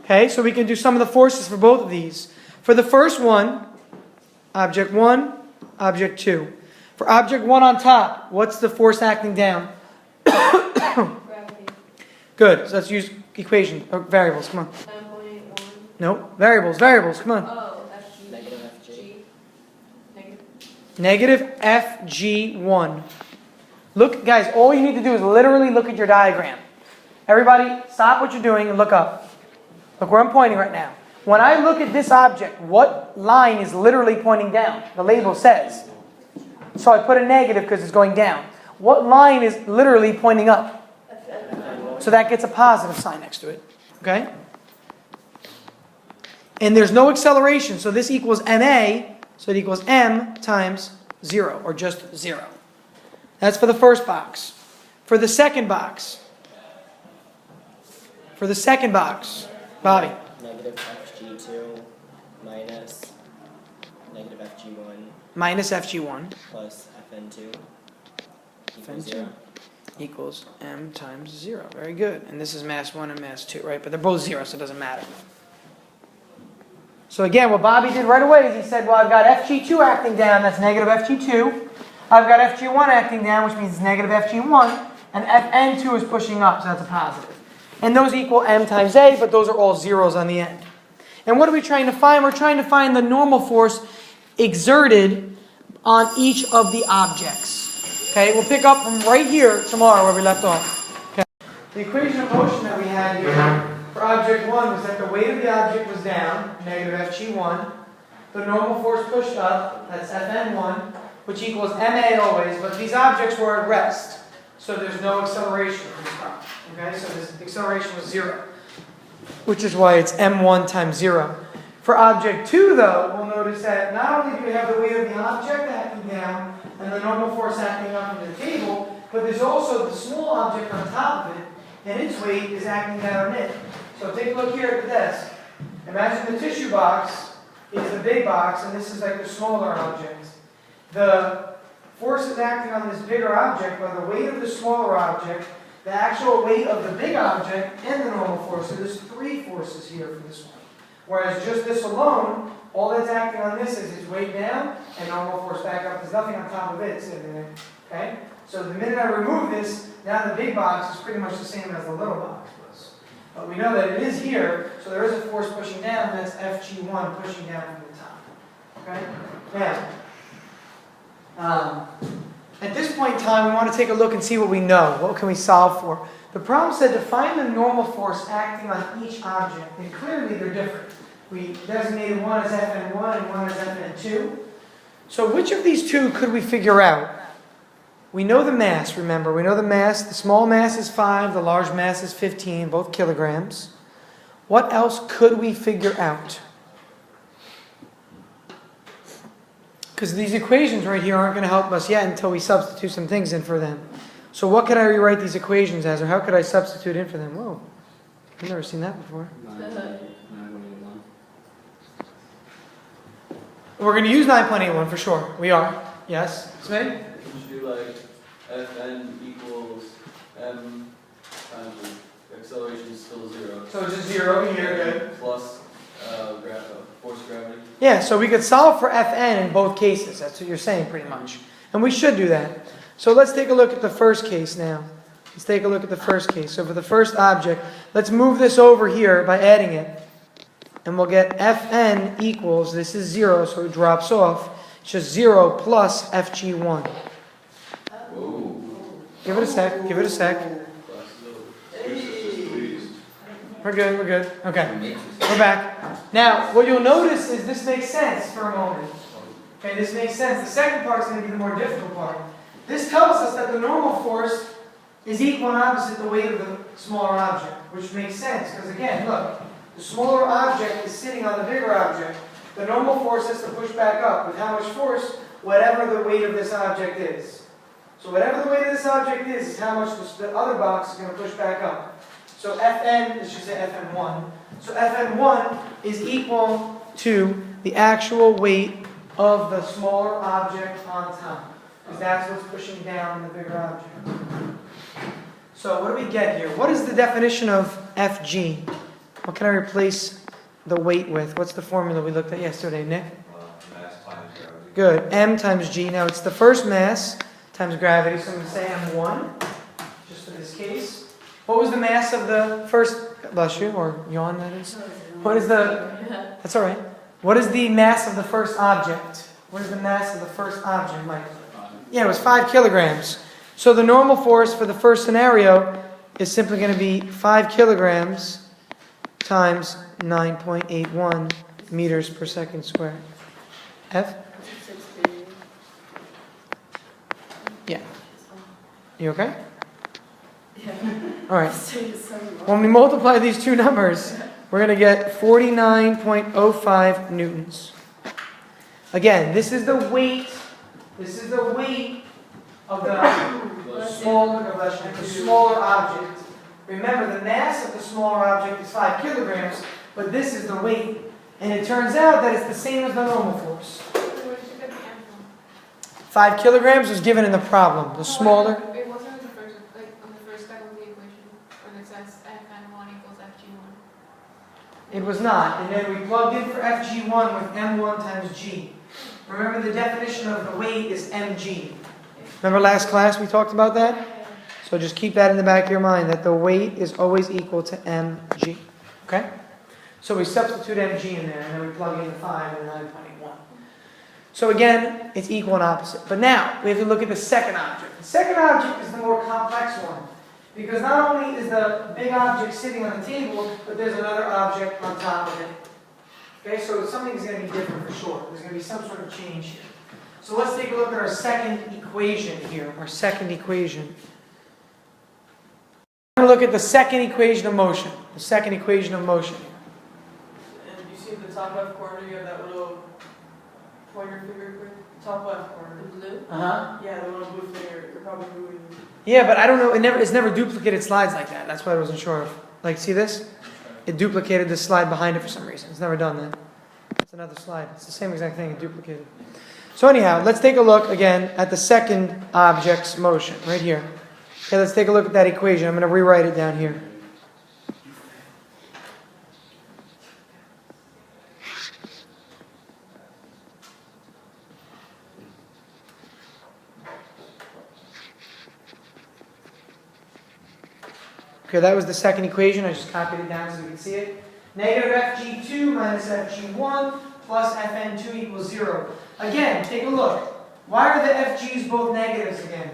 Okay, so we can do some of the forces for both of these. For the first one, object 1, object 2. For object 1 on top, what's the force acting down? Gravity. Good, so let's use equation, or variables, come on. 9.81. No, variables, come on. Oh, FG. Negative FG. Negative. Negative FG1. Look, guys, all you need to do is literally look at your diagram. Everybody, stop what you're doing and look up. Look where I'm pointing right now. When I look at this object, what line is literally pointing down? The label says. So I put a negative because it's going down. What line is literally pointing up? So that gets a positive sign next to it. Okay? And there's no acceleration, so this equals ma, so it equals m times 0, or just 0. That's for the first box. For the second box. Bobby. Negative FG2 minus negative FG1 Minus FG1 plus FN2 equals FN2 0. equals m times 0. Very good. And this is mass 1 and mass 2, right? But they're both 0, so it doesn't matter. So again, what Bobby did right away is he said, well, I've got FG2 acting down, that's negative FG2. I've got FG1 acting down, which means it's negative FG1. And FN2 is pushing up, so that's a positive. And those equal m times a, but those are all zeros on the end. And what are we trying to find? We're trying to find the normal force exerted on each of the objects. Okay, we'll pick up from right here tomorrow where we left off. Okay. The equation of motion that we had here for object 1 was that the weight of the object was down, negative Fg1. The normal force pushed up, that's Fn1, which equals ma always, but these objects were at rest. So there's no acceleration from this top. Okay, so this acceleration was 0. Which is why it's m1 times 0. For object 2, though, we'll notice that not only do we have the weight of the object acting down and the normal force acting up in the table, but there's also the small object on top of it, and its weight is acting down on it. So take a look here at the desk. Imagine the tissue box is the big box, and this is like the smaller object. The force is acting on this bigger object by the weight of the smaller object, the actual weight of the big object, and the normal force. So there's 3 forces here for this one. Whereas just this alone, all that's acting on this is its weight down and normal force back up. There's nothing on top of it sitting there. Okay? So the minute I remove this, now the big box is pretty much the same as the little box was. But we know that it is here, so there is a force pushing down, and that's Fg1 pushing down from the top. Okay? Now, at this point in time, we want to take a look and see what we know. What can we solve for? The problem said to find the normal force acting on each object, and clearly they're different. We designated one as Fn1 and one as Fn2. So which of these two could we figure out? We know the mass, remember. We know the mass. The small mass is 5, the large mass is 15, both kilograms. What else could we figure out? Because these equations right here aren't going to help us yet until we substitute some things in for them. So what could I rewrite these equations as, or how could I substitute in for them? Whoa, I've never seen that before. We're going to use 9.81 for sure. We are. Yes? Smith? You do like Fn equals m times acceleration is still 0. So just 0 here, good. Plus force of gravity. Yeah, so we could solve for Fn in both cases. That's what you're saying pretty much. And we should do that. So let's take a look at the first case now. Let's take a look at the first case. So for the first object, let's move this over here by adding it. And we'll get Fn equals, this is 0, so it drops off. It's just 0 plus Fg1. Whoa. Give it a sec, give it a sec. We're good. Okay, we're back. Now, what you'll notice is this makes sense for a moment. Okay, this makes sense. The second part is going to be the more difficult part. This tells us that the normal force is equal and opposite the weight of the smaller object, which makes sense, because again, look, the smaller object is sitting on the bigger object. The normal force has to push back up. With how much force? Whatever the weight of this object is. So whatever the weight of this object is how much the other box is going to push back up. So Fn, let's just say Fn1. So Fn1 is equal to the actual weight of the smaller object on top. Because that's what's pushing down the bigger object. So what do we get here? What is the definition of Fg? What can I replace the weight with? What's the formula we looked at yesterday, Nick? Mass times gravity. Good. M times G. Now it's the first mass times gravity, so I'm going to say M1, just for this case. What was the mass of the first, bless you, or yawn that is? What is the, that's all right. What is the mass of the first object? What is the mass of the first object, Mike? Yeah, it was 5 kilograms. So the normal force for the first scenario is simply going to be 5 kilograms times 9.81 meters per second squared. F? Yeah. You okay? All right. When we multiply these two numbers, we're going to get 49.05 newtons. Again, this is the weight. This is the weight of the smaller object. Remember, the mass of the smaller object is 5 kilograms, but this is the weight. And it turns out that it's the same as the normal force. 5 kilograms was given in the problem. The smaller. It wasn't on the first, like on the first step of the equation when it says Fn1 equals Fg1. It was not. And then we plugged in for Fg1 with m1 times g. Remember the definition of the weight is mg. Remember last class we talked about that? So just keep that in the back of your mind, that the weight is always equal to mg. Okay? So we substitute mg in there, and then we plug in the 5 and the 9.81. So again, it's equal and opposite. But now, we have to look at the second object. The second object is the more complex one. Because not only is the big object sitting on the table, but there's another object on top of it. Okay, so something's going to be different for sure. There's going to be some sort of change here. So let's take a look at our second equation here. Our second equation. We're going to look at the second equation of motion. The second equation of motion. And you see in the top left corner, you have that little pointer finger, top left corner. The blue? Uh-huh. Yeah, the little blue finger. You're probably moving. Yeah, but I don't know. It's never duplicated slides like that. That's why I wasn't sure of. Like, see this? It duplicated the slide behind it for some reason. It's never done that. It's another slide. It's the same exact thing. It duplicated. So anyhow, let's take a look again at the second object's motion right here. Okay, let's take a look at that equation. I'm going to rewrite it down here. Okay, that was the second equation. I just copied it down so you can see it. Negative Fg2 minus Fg1 plus Fn2 equals 0. Again, take a look. Why are the Fg's both negatives again?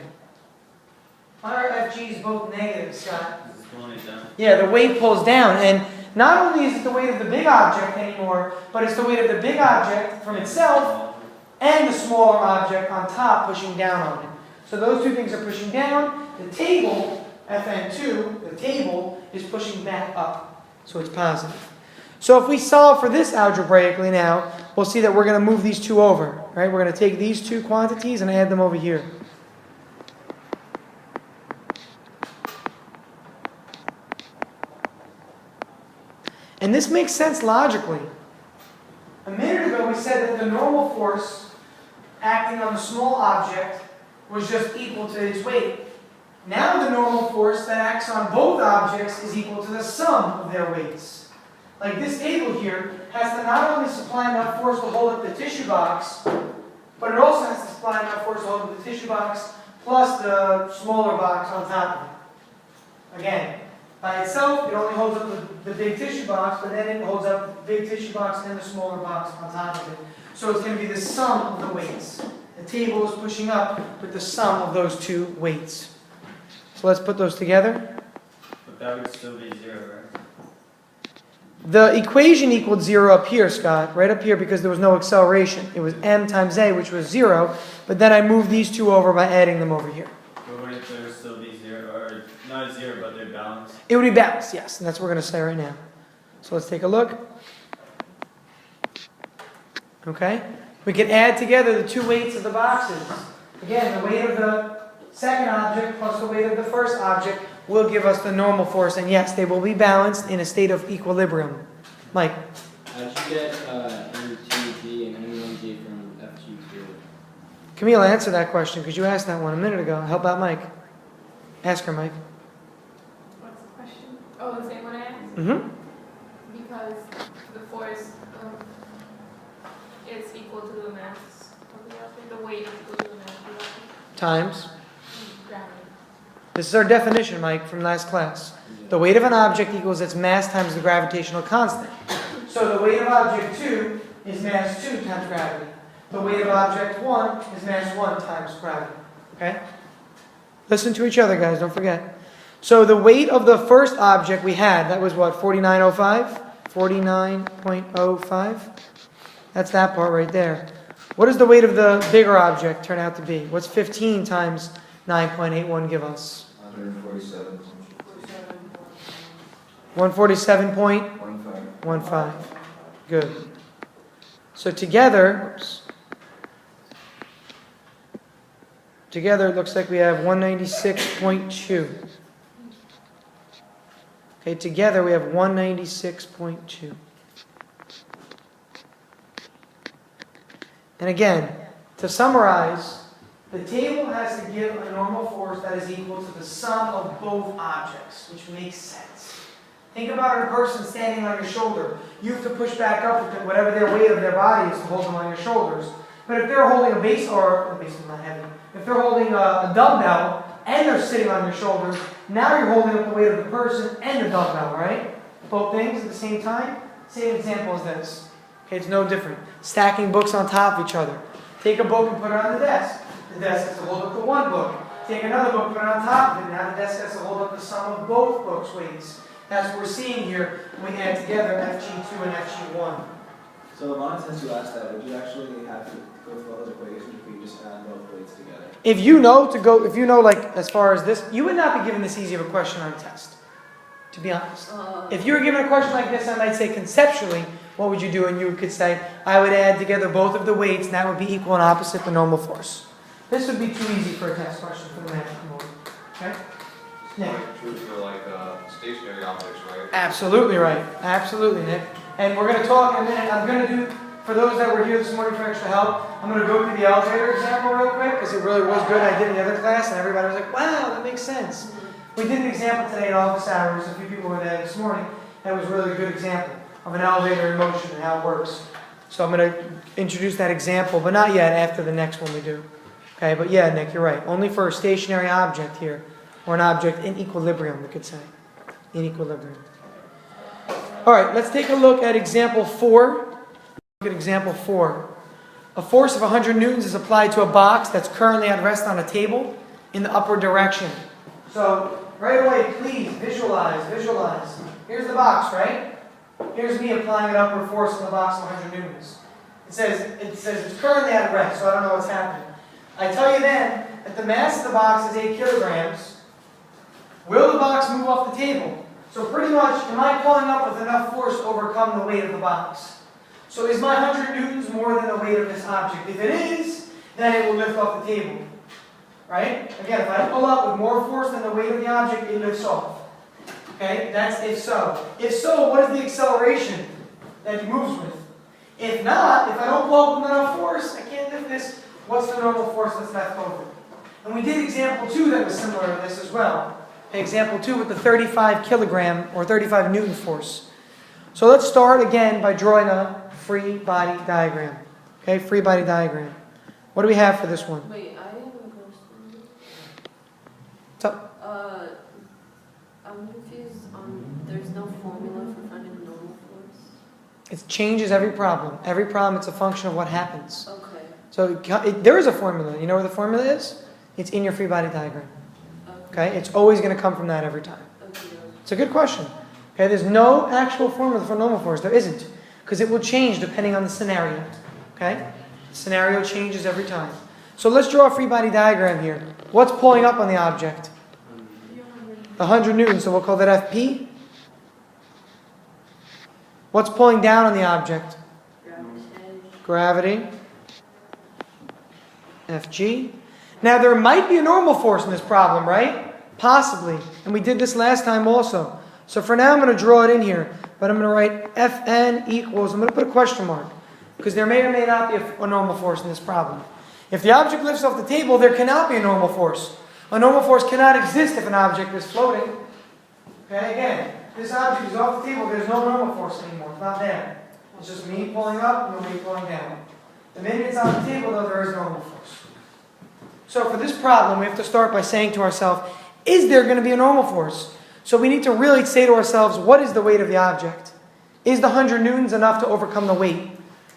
Why are Fg's both negative, Scott? It's pulling it down. Yeah, the weight pulls down. And not only is it the weight of the big object anymore, but it's the weight of the big object from itself and the smaller object on top pushing down on it. So those two things are pushing down. The table, Fn2, the table, is pushing back up. So it's positive. So if we solve for this algebraically now, we'll see that we're going to move these two over. Right? We're going to take these two quantities and add them over here. And this makes sense logically. A minute ago we said that the normal force acting on the small object was just equal to its weight. Now the normal force that acts on both objects is equal to the sum of their weights. Like this table here has to not only supply enough force to hold up the tissue box, but it also has to supply enough force to hold up the tissue box plus the smaller box on top of it. Again, by itself, it only holds up the big tissue box, but then it holds up the big tissue box and the smaller box on top of it. So it's going to be the sum of the weights. The table is pushing up with the sum of those two weights. So let's put those together. But that would still be 0, right? The equation equaled 0 up here, Scott, right up here because there was no acceleration. It was m times a, which was 0, but then I moved these two over by adding them over here. But would it there would still be 0, or not 0, but they're balanced? It would be balanced, yes, and that's what we're going to say right now. So let's take a look. Okay? We can add together the two weights of the boxes. Again, the weight of the second object plus the weight of the first object will give us the normal force, and yes, they will be balanced in a state of equilibrium. Mike? How'd you get M2G and M1G from Fg2? Camille, answer that question because you asked that one a minute ago. Help out Mike. Ask her, Mike. Mm-hmm. Because the force is equal to the mass of the object, the weight is equal to the mass of the object. Times. Gravity. This is our definition, Mike, from last class. The weight of an object equals its mass times the gravitational constant. So the weight of object 2 is mass 2 times gravity. The weight of object 1 is mass 1 times gravity. Okay? Listen to each other, guys. Don't forget. So the weight of the first object we had, that was what, 49.05? 49.05? That's that part right there. What does the weight of the bigger object turn out to be? What's 15 times 9.81 give us? 147. 147.15. Good. So together it looks like we have 196.2. Okay, together we have 196.2. And again, to summarize, the table has to give a normal force that is equal to the sum of both objects, which makes sense. Think about a person standing on your shoulder. You have to push back up with whatever their weight of their body is to hold them on your shoulders. But if they're holding a base, or a base is not heavy, if they're holding a dumbbell and they're sitting on your shoulders, now you're holding up the weight of the person and the dumbbell, right? Both things at the same time. Same example as this. Okay, it's no different. Stacking books on top of each other. Take a book and put it on the desk. The desk has to hold up the one book. Take another book, put it on top of it. Now the desk has to hold up the sum of both books' weights. That's what we're seeing here when we add together FG2 and FG1. So Alana, since you asked that, would you actually have to go through all those equations if we just add both weights together? If you know like as far as this, you would not be given this easy of a question on a test, to be honest. If you were given a question like this, I might say conceptually, what would you do? And you could say, I would add together both of the weights, and that would be equal and opposite the normal force. This would be too easy for a test question for the math mode. Okay? Nick? True for like stationary objects, right? Absolutely right. Absolutely, Nick. And we're going to talk in a minute. I'm going to do, for those that were here this morning for extra help, I'm going to go through the elevator example real quick because it really was good. I did it in the other class and everybody was like, wow, that makes sense. We did an example today at office hours. A few people were there this morning. That was really a good example of an elevator in motion and how it works. So I'm going to introduce that example, but not yet, after the next one we do. Okay, but yeah, Nick, you're right. Only for a stationary object here, or an object in equilibrium, we could say. In equilibrium. All right, let's take a look at example 4. Look at example 4. A force of 100 newtons is applied to a box that's currently at rest on a table in the upward direction. So, right away, please visualize. Here's the box, right? Here's me applying an upward force on the box of 100 newtons. It says it's currently at rest, so I don't know what's happening. I tell you then that the mass of the box is 8 kilograms. Will the box move off the table? So pretty much, am I pulling up with enough force to overcome the weight of the box? So is my 100 newtons more than the weight of this object? If it is, then it will lift off the table. Right? Again, if I pull up with more force than the weight of the object, it lifts off. Okay? That's if so. If so, what is the acceleration that it moves with? If not, if I don't pull up with enough force, I can't lift this. What's the normal force that's left over? And we did example 2 that was similar to this as well. Example 2 with the 35 kilogram or 35 Newton force. So let's start again by drawing a free body diagram. Okay, free body diagram. What do we have for this one? Wait, I have a question. What's up? I'm confused on, there's no formula for finding the normal force? It changes every problem. Every problem, it's a function of what happens. Okay. So there is a formula. You know where the formula is? It's in your free body diagram. Okay? It's always going to come from that every time. Okay. It's a good question. Okay? There's no actual formula for normal force. There isn't. Because it will change depending on the scenario. Okay? The scenario changes every time. So let's draw a free body diagram here. What's pulling up on the object? 100 newtons. So we'll call that FP. What's pulling down on the object? Gravity. FG. Now there might be a normal force in this problem, right? Possibly. And we did this last time also. So for now I'm going to draw it in here. But I'm going to write Fn equals, I'm going to put a question mark. Because there may or may not be a normal force in this problem. If the object lifts off the table, there cannot be a normal force. A normal force cannot exist if an object is floating. Okay, again, this object is off the table, there's no normal force anymore. It's not there. It's just me pulling up and me pulling down. The minute it's on the table, though, there is normal force. So for this problem, we have to start by saying to ourselves, is there going to be a normal force? So we need to really say to ourselves, what is the weight of the object? Is the 100 newtons enough to overcome the weight?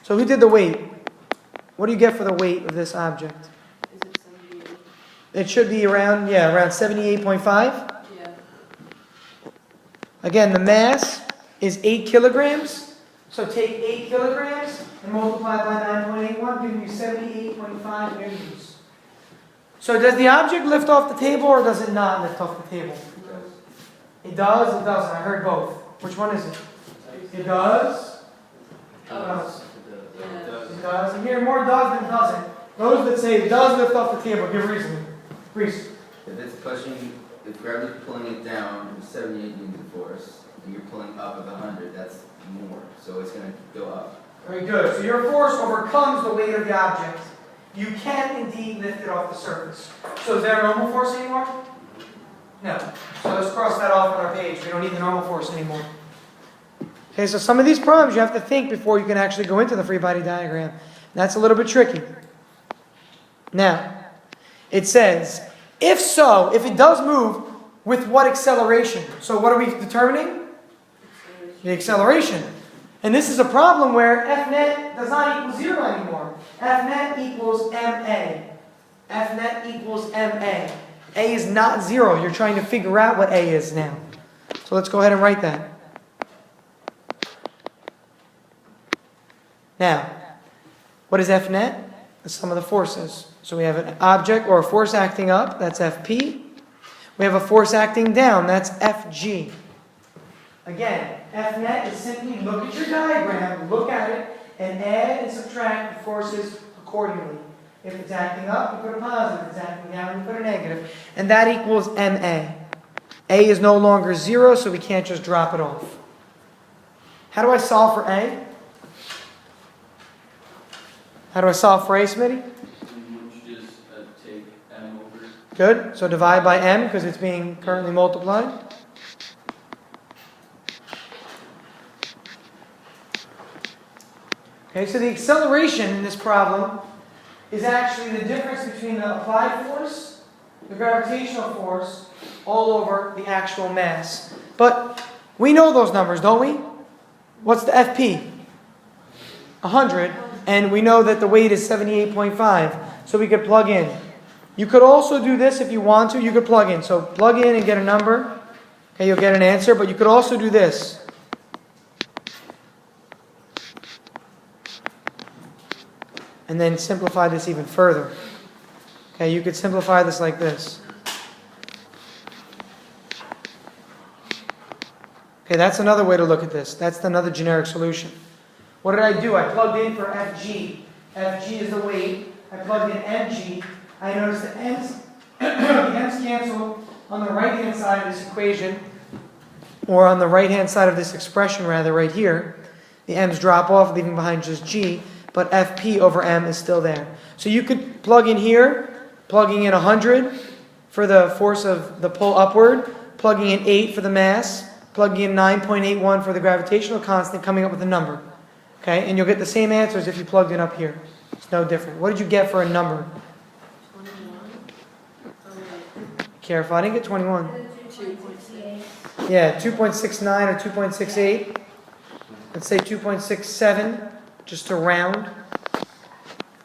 So who did the weight? What do you get for the weight of this object? Is it 78? It should be around 78.5. Yeah. Again, the mass is 8 kilograms. So take 8 kilograms and multiply by 9.81, giving you 78.5 newtons. So does the object lift off the table or does it not lift off the table? It does, it doesn't. I heard both. Which one is it? It does. It does. It does. And here more does than doesn't. Those that say it does lift off the table, give reasoning. Reese. If it's pushing, if gravity's pulling it down, it's 78 newtons of force, and you're pulling up with 100, that's more. So it's going to go up. Very good. So your force overcomes the weight of the object. You can indeed lift it off the surface. So is there a normal force anymore? No. So let's cross that off on our page. We don't need the normal force anymore. Okay, so some of these problems you have to think before you can actually go into the free body diagram. That's a little bit tricky. Now, it says, if so, if it does move, with what acceleration? So what are we determining? The acceleration. And this is a problem where F net does not equal 0 anymore. F net equals ma. F net equals ma. A is not 0. You're trying to figure out what A is now. So let's go ahead and write that. Now, what is F net? The sum of the forces. So we have an object or a force acting up, that's Fp. We have a force acting down, that's Fg. Again, F net is simply look at your diagram, look at it, and add and subtract the forces accordingly. If it's acting up, you put a positive. If it's acting down, you put a negative. And that equals ma. A is no longer 0, so we can't just drop it off. How do I solve for A? How do I solve for A, Smitty? You just take m over. Good. So divide by m because it's being currently multiplied. Okay, so the acceleration in this problem is actually the difference between the applied force, the gravitational force, all over the actual mass. But we know those numbers, don't we? What's the FP? 100. And we know that the weight is 78.5. So we could plug in. You could also do this if you want to. You could plug in. So plug in and get a number. Okay, you'll get an answer. But you could also do this. And then simplify this even further. Okay, you could simplify this like this. Okay, that's another way to look at this. That's another generic solution. What did I do? I plugged in for Fg. Fg is the weight. I plugged in mg. I noticed the m's, the m's cancel on the right-hand side of this equation, or on the right-hand side of this expression, rather, right here. The m's drop off, leaving behind just g. But Fp over m is still there. So you could plug in here, plugging in 100 for the force of the pull upward, plugging in 8 for the mass, plugging in 9.81 for the gravitational constant, coming up with a number. Okay, and you'll get the same answers if you plugged in up here. It's no different. What did you get for a number? 21. Careful, I didn't get 21. 2.6. Yeah, 2.69 or 2.68. Let's say 2.67. Just to round.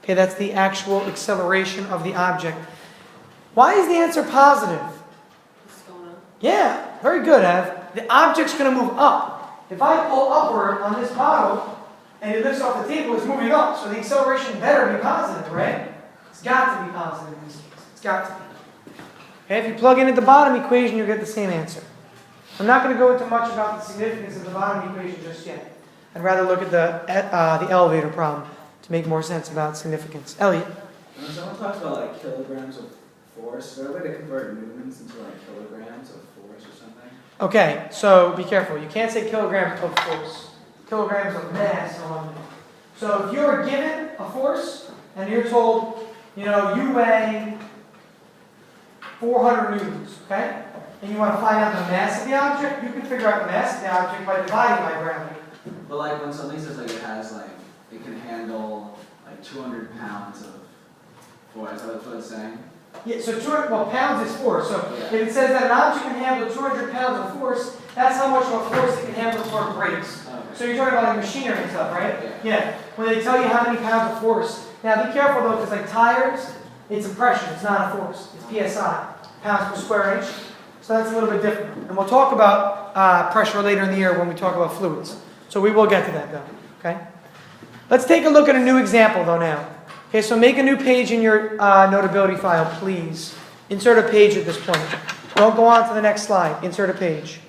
Okay, that's the actual acceleration of the object. Why is the answer positive? It's going up. Yeah, very good, Ev. The object's going to move up. If I pull upward on this bottle and it lifts off the table, it's moving up. So the acceleration better be positive, right? It's got to be positive in this case. It's got to be. Okay, if you plug in at the bottom equation, you'll get the same answer. I'm not going to go into much about the significance of the bottom equation just yet. I'd rather look at the elevator problem to make more sense about significance. Elliot? When someone talks about like kilograms of force, is there a way to convert newtons into like kilograms of force or something? Okay, so be careful. You can't say kilograms of force. Kilograms of mass. So if you're given a force and you're told, you weigh 400 newtons, okay? and you want to find out the mass of the object, you can figure out the mass of the object by dividing by gravity. But like when something says like it has like, it can handle like 200 pounds of force, that's what it's saying? Yeah, so 200, well, pounds is force. So Yeah. if it says that an object can handle 200 pounds of force, that's how much of a force it can handle before it breaks. Okay. So you're talking about like machinery and stuff, right? Yeah. Yeah. When they tell you how many pounds of force. Now be careful though, because like tires, it's a pressure, it's not a force. It's PSI, pounds per square inch. So that's a little bit different. And we'll talk about pressure later in the year when we talk about fluids. So we will get to that though, okay? Let's take a look at a new example though now. Okay, so make a new page in your Notability file, please. Insert a page at this point. Don't go on to the next slide. Insert a page.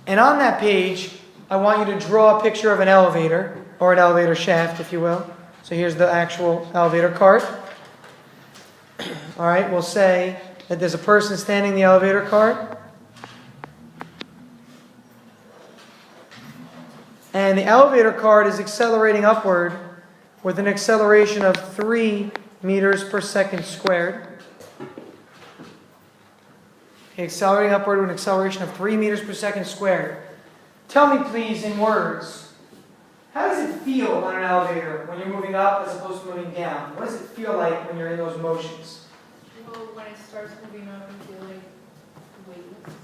And on that page, I want you to draw a picture of an elevator, or an elevator shaft, if you will. So here's the actual elevator cart. All right, we'll say that there's a person standing in the elevator cart. And the elevator cart is accelerating upward with an acceleration of 3 meters per second squared. Okay, accelerating upward with an acceleration of 3 meters per second squared. Tell me please in words, how does it feel on an elevator when you're moving up as opposed to moving down? What does it feel like when you're in those motions? Well, when it starts moving up, you feel like weightless.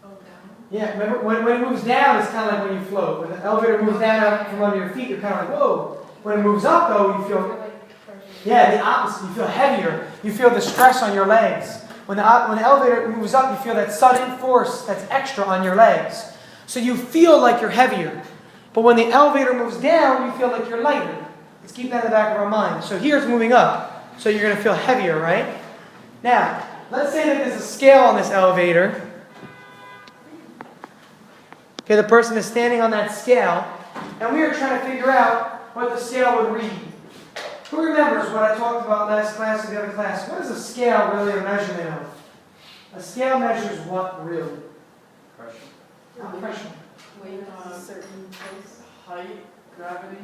Oh, down. Yeah, remember when it moves down, it's kind of like when you float. When the elevator moves down up from under your feet, you're kind of like, whoa. When it moves up though, you I feel feel, like pressure. yeah, the opposite. You feel heavier. You feel the stress on your legs. When the elevator moves up, you feel that sudden force that's extra on your legs. So you feel like you're heavier. But when the elevator moves down, you feel like you're lighter. Let's keep that in the back of our mind. So here it's moving up. So you're going to feel heavier, right? Now, let's say that there's a scale on this elevator. Okay, the person is standing on that scale. And we are trying to figure out what the scale would read. Who remembers what I talked about last class or the other class? What is a scale really a measurement of? A scale measures what really? Pressure. Not pressure. Weight on a certain place. Height, gravity.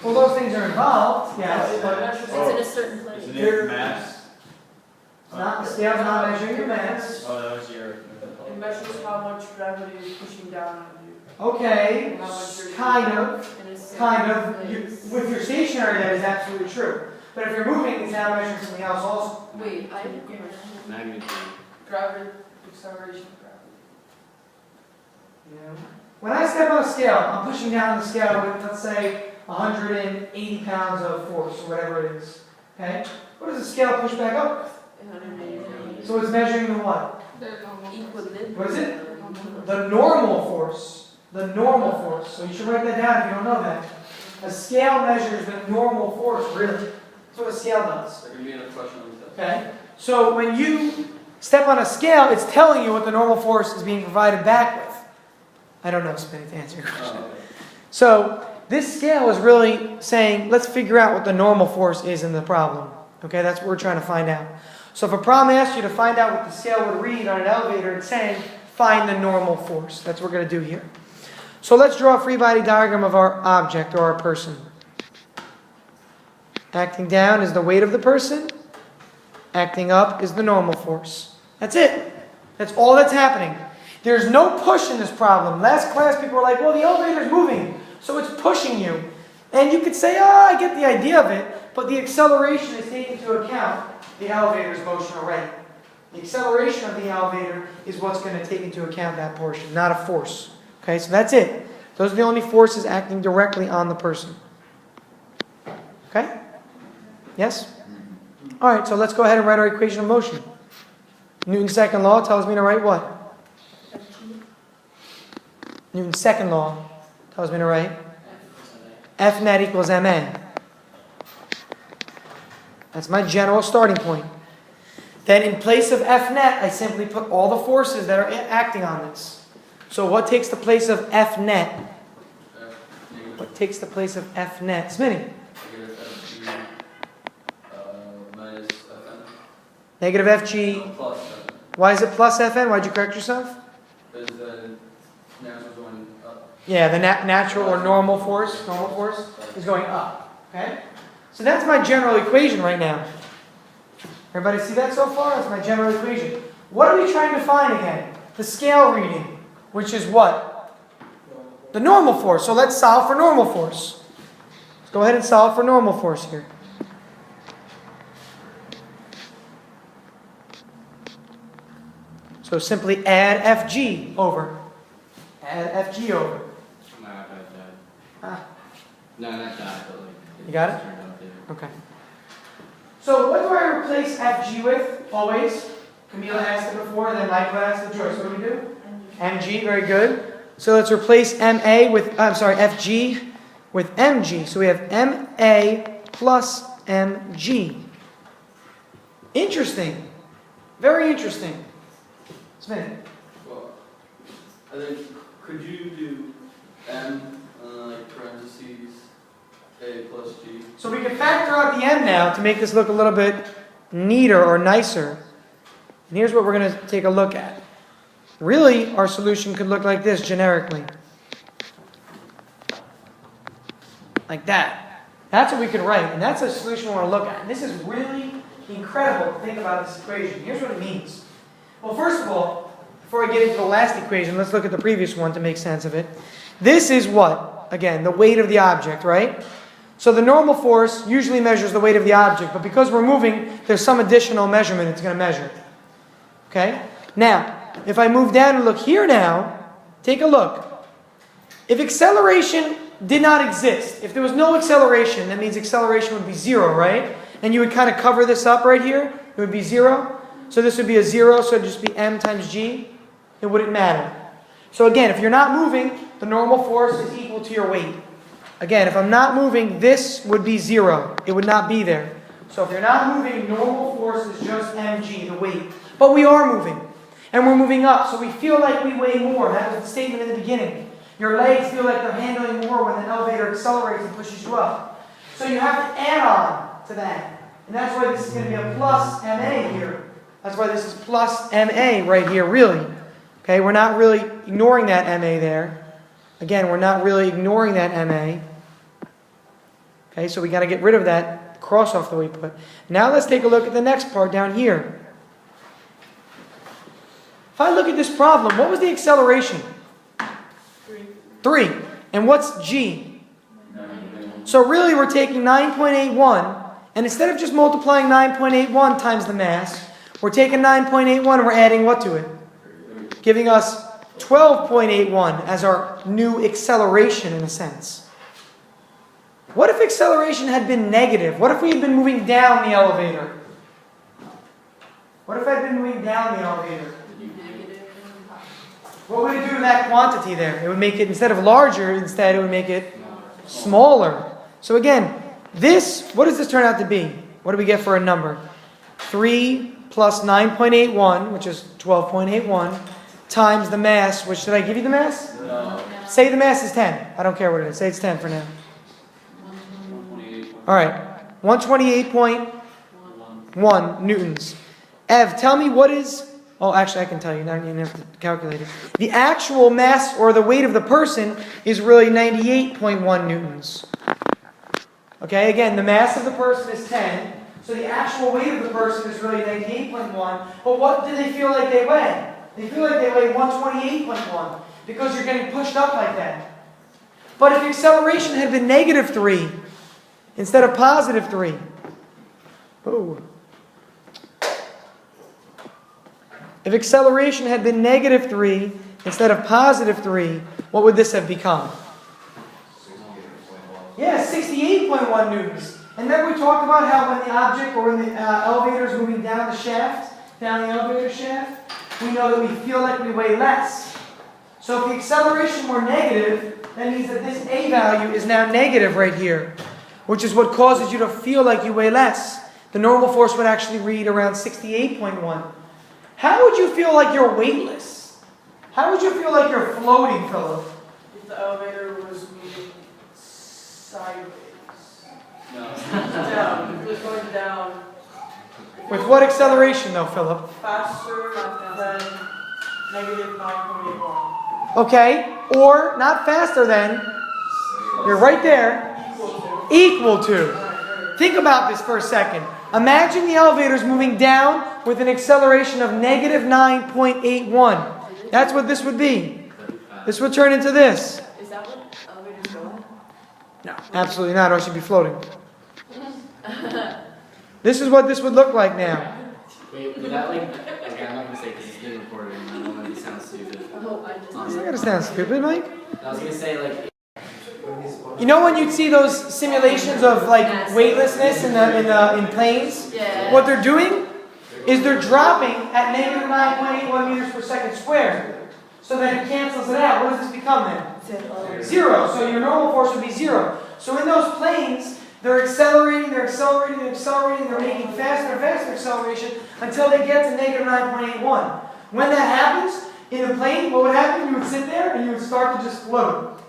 Well, those things are involved, yes, but It's in a certain place. Isn't it mass? not, the scale's not measuring your mass. Oh, that was your. It measures how much gravity is pushing down on you. Okay, How much you're kind of. In a certain Kind of. place. With your stationary, that is absolutely true. But if you're moving, it's now measuring something else also. Wait, I have a question. Magnitude. Gravity, acceleration of gravity. When I step on a scale, I'm pushing down the scale with, let's say, 180 pounds of force, or whatever it is. Okay? What does the scale push back up with? 180. So it's measuring the what? Equilibrium. What is it? The normal force. The normal force. So you should write that down if you don't know that. A scale measures the normal force, really. That's what a scale does. There can be another question on this. Okay? So when you step on a scale, it's telling you what the normal force is being provided back with. I don't know, Spinny, to answer your question. Oh, okay. So this scale is really saying, let's figure out what the normal force is in the problem. Okay, that's what we're trying to find out. So if a problem asks you to find out what the scale would read on an elevator, it's saying, find the normal force. That's what we're going to do here. So let's draw a free body diagram of our object or our person. Acting down is the weight of the person. Acting up is the normal force. That's it. That's all that's happening. There's no push in this problem. Last class, people were like, well, the elevator's moving, so it's pushing you. And you could say, I get the idea of it, but the acceleration is taking into account the elevator's motion already. The acceleration of the elevator is what's going to take into account that portion, not a force. Okay, so that's it. Those are the only forces acting directly on the person. Okay? Yes? All right, so let's go ahead and write our equation of motion. Newton's second law tells me to write what? Newton's second law tells me to write F net equals Mn. That's my general starting point. Then in place of F net, I simply put all the forces that are acting on this. So what takes the place of F net? What takes the place of F net? Smitty. Minus Fn. Negative Fg. Plus Fn. Why is it plus Fn? Why'd you correct yourself? Because the natural's going up. Yeah, the natural or normal force is going up. Okay? So that's my general equation right now. Everybody see that so far? That's my general equation. What are we trying to find again? The scale reading, which is what? The normal force. So let's solve for normal force. Let's go ahead and solve for normal force here. So simply add Fg over. Add Fg over. Nah, I got that. Ah. No, not that, but like. You got it? turned out there. Okay. So what do I replace Fg with? Always. Camila asked it before, then Michael asked the choice. What do we do? Mg, very good. So let's replace Fg with Mg. So we have Ma plus Mg. Interesting. Very interesting. Sven. Well, I think, could you do M, like parentheses, A plus G? So we can factor out the M now to make this look a little bit neater or nicer. And here's what we're going to take a look at. Really, our solution could look like this generically. Like that. That's what we could write, and that's a solution we want to look at. And this is really incredible to think about this equation. Here's what it means. Well, first of all, before I get into the last equation, let's look at the previous one to make sense of it. This is what? Again, the weight of the object, right? So the normal force usually measures the weight of the object, but because we're moving, there's some additional measurement it's going to measure. Okay? Now, if I move down and look here now, take a look. If acceleration did not exist, if there was no acceleration, that means acceleration would be 0, right? And you would kind of cover this up right here. It would be 0. So this would be a 0, so it would just be m times g. It wouldn't matter. So again, if you're not moving, the normal force is equal to your weight. Again, if I'm not moving, this would be 0. It would not be there. So if you're not moving, normal force is just mg, the weight. But we are moving. And we're moving up, so we feel like we weigh more. That was the statement in the beginning. Your legs feel like they're handling more when the elevator accelerates and pushes you up. So you have to add on to that. And that's why this is going to be a plus ma here. That's why this is plus ma right here, really. Okay, we're not really ignoring that ma there. Again, we're not really ignoring that ma. Okay, so we got to get rid of that cross off that we put. Now let's take a look at the next part down here. If I look at this problem, what was the acceleration? 3. And what's g? So really we're taking 9.81, and instead of just multiplying 9.81 times the mass, we're taking 9.81 and we're adding what to it? Giving us 12.81 as our new acceleration in a sense. What if acceleration had been negative? What if we had been moving down the elevator? What if I had been moving down the elevator? What would it do to that quantity there? It would make it, instead of larger, instead it would make it smaller. So again, this, what does this turn out to be? What do we get for a number? 3 plus 9.81, which is 12.81, times the mass, which, did I give you the mass? No. Say the mass is 10. I don't care what it is. Say it's 10 for now. 128. All right. 128.1 newtons. Ev, tell me what is... Oh, actually, I can tell you. Now you don't have to calculate it. The actual mass or the weight of the person is really 98.1 newtons. Okay, again, the mass of the person is 10. So the actual weight of the person is really 98.1. But what do they feel like they weigh? They feel like they weigh 128.1 because you're getting pushed up like that. But if the acceleration had been negative 3 instead of positive 3, oh. If acceleration had been negative 3 instead of positive 3, what would this have become? Yeah, 68.1 newtons. And then we talked about how when the object or when the elevator is moving down the shaft, down the elevator shaft, we know that we feel like we weigh less. So if the acceleration were negative, that means that this A value is now negative right here, which is what causes you to feel like you weigh less. The normal force would actually read around 68.1. How would you feel like you're weightless? How would you feel like you're floating, Philip? If the elevator was moving sideways. No. Down, if it was going down. With what acceleration though, Philip? Faster than negative 9.81. Okay, or not faster than, you're right there, equal to. Think about this for a second. Imagine the elevator is moving down with an acceleration of negative 9.81. That's what this would be. This would turn into this. Is that what elevators go at? No, absolutely not, or she'd be floating. This is what this would look like now. Wait, would that okay, I'm not gonna say because it's being recorded and I don't want to sound stupid. Oh, I just. It's not gonna sound stupid, Mike. I was gonna say like. You know when you'd see those simulations of like weightlessness in planes? Yeah. What they're doing is they're dropping at negative 9.81 meters per second squared. So that it cancels it out. What does this become then? 0. So your normal force would be 0. So in those planes, they're accelerating, they're making faster and faster acceleration until they get to negative 9.81. When that happens, in the plane, what would happen? You would sit there and you would start to just float.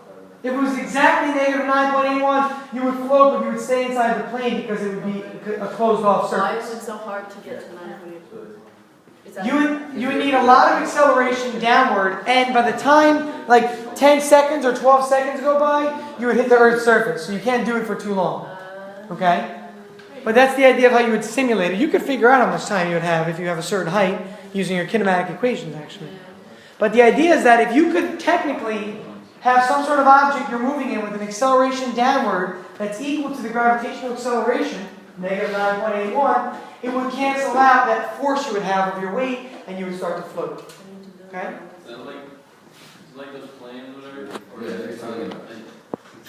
If it was exactly negative 9.81, you would float, but you would stay inside the plane because it would be a closed-off Why surface. is it so hard to get to 9.8? You would need a lot of acceleration downward, and by the time like 10 seconds or 12 seconds go by, you would hit the Earth's surface. So you can't do it for too long. Okay? But that's the idea of how you would simulate it. You could figure out how much time you would have if you have a certain height using your kinematic equations, actually. But the idea is that if you could technically have some sort of object you're moving in with an acceleration downward that's equal to the gravitational acceleration, negative 9.81, it would cancel out that force you would have of your weight and you would start to float. Okay? Is that like those planes or whatever? Yeah, they're talking about.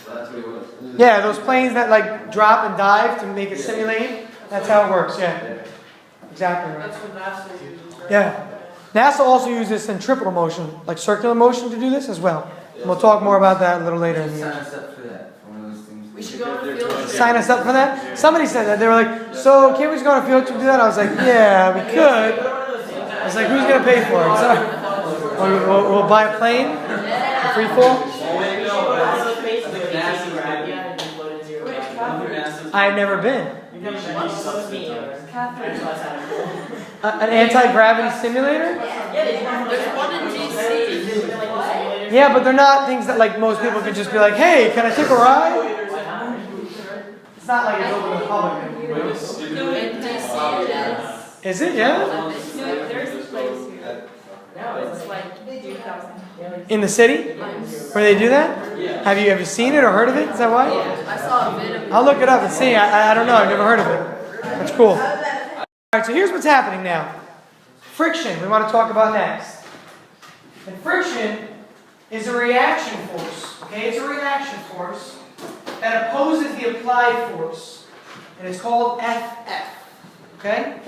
So that's what it was. Yeah, those planes that like drop and dive to make it simulate, that's how it works, yeah. Exactly right. That's what NASA uses, right? Yeah. NASA also uses centripetal motion, like circular motion to do this as well. And we'll talk more about that a little later in the Sign year. us up for that, for one of those things. We should go on a field trip. Sign us up for that? Somebody said that. They were like, so can't we just go on a field trip to do that? I was like, yeah, we could. I was like, who's going to pay for it? So, we'll buy a plane? Free fall? I've never been. An anti-gravity simulator? There's one in DC. Yeah, but they're not things that like most people could just be like, hey, can I take a ride? It's not like it's open to the public. In DC it is. Is it? Yeah? There's a place here. No, it's like 2,000. In the city? Where they do that? Have you seen it or heard of it? Is that why? I saw a bit of it. I'll look it up and see. I don't know. I've never heard of it. That's cool. Alright, so here's what's happening now. Friction, we want to talk about next. And friction is a reaction force. Okay, it's a reaction force that opposes the applied force. And it's called FF. Okay?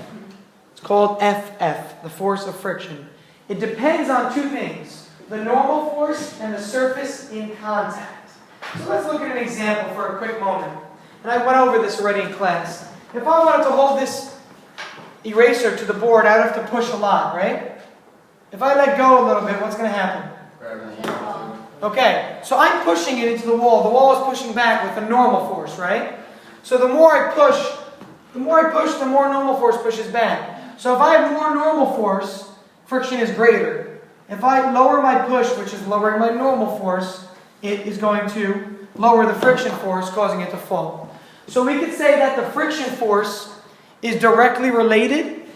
It's called FF, the force of friction. It depends on two things. The normal force and the surface in contact. So let's look at an example for a quick moment. And I went over this already in class. If I wanted to hold this eraser to the board, I'd have to push a lot, right? If I let go a little bit, what's going to happen? Okay, so I'm pushing it into the wall. The wall is pushing back with a normal force, right? So the more I push, the more normal force pushes back. So if I have more normal force, friction is greater. If I lower my push, which is lowering my normal force, it is going to lower the friction force, causing it to fall. So we could say that the friction force is directly related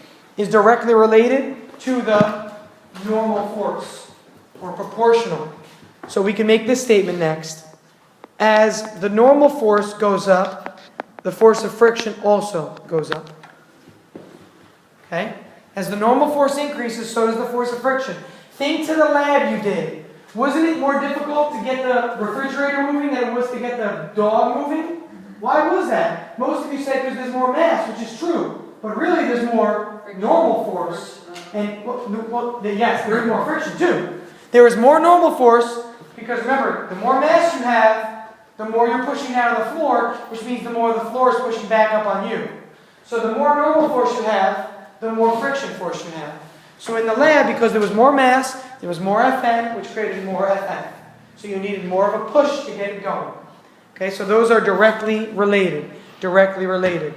to the normal force, or proportional. So we can make this statement next. As the normal force goes up, the force of friction also goes up. Okay? As the normal force increases, so does the force of friction. Think to the lab you did. Wasn't it more difficult to get the refrigerator moving than it was to get the dog moving? Why was that? Most of you said because there's more mass, which is true. But really there's more normal force. And, yes, there is more friction too. There is more normal force because remember, the more mass you have, the more you're pushing down on the floor, which means the more the floor is pushing back up on you. So the more normal force you have, the more friction force you have. So in the lab, because there was more mass, there was more Fn, which created more Fn. So you needed more of a push to get it going. Okay, so those are directly related. Directly related.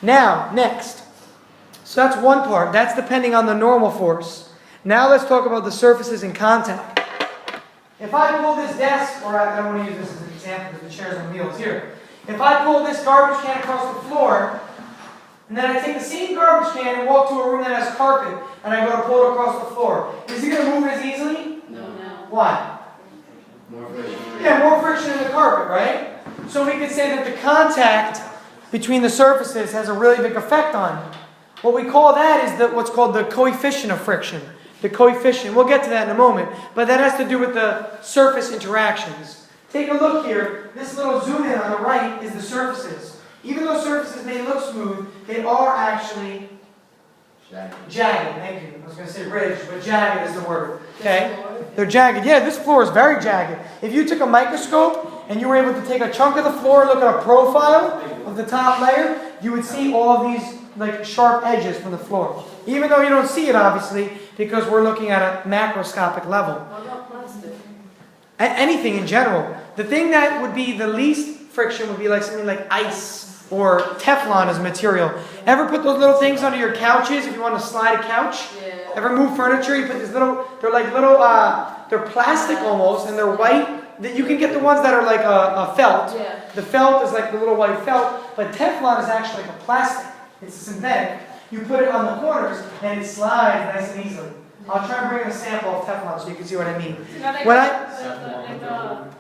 Now, next. So that's one part. That's depending on the normal force. Now let's talk about the surfaces in contact. If I pull this desk, or I don't want to use this as an example because the chair's on wheels here. If I pull this garbage can across the floor, And then I take the same garbage can and walk to a room that has carpet, and I go to pull it across the floor. Is it going to move as easily? No. Why? More friction. Yeah, more friction in the carpet, right? So we could say that the contact between the surfaces has a really big effect on it. What we call that is what's called the coefficient of friction. The coefficient, we'll get to that in a moment, but that has to do with the surface interactions. Take a look here. This little zoom in on the right is the surfaces. Even though surfaces may look smooth, they are actually jagged. Thank you. I was going to say ridged, but jagged is the word. Okay? They're jagged. Yeah, this floor is very jagged. If you took a microscope and you were able to take a chunk of the floor and look at a profile of the top layer, you would see all these like sharp edges from the floor. Even though you don't see it, obviously, because we're looking at a macroscopic level. What about plastic? Anything in general. The thing that would be the least friction would be like something like ice or Teflon as a material. Ever put those little things under your couches if you want to slide a couch? Yeah. Ever move furniture? You put these little, they're plastic almost, and they're white. You can get the ones that are like a felt. Yeah. The felt is like the little white felt, but Teflon is actually like a plastic. It's a synthetic. You put it on the corners, and it slides nice and easily. I'll try and bring in a sample of Teflon so you can see what I mean. When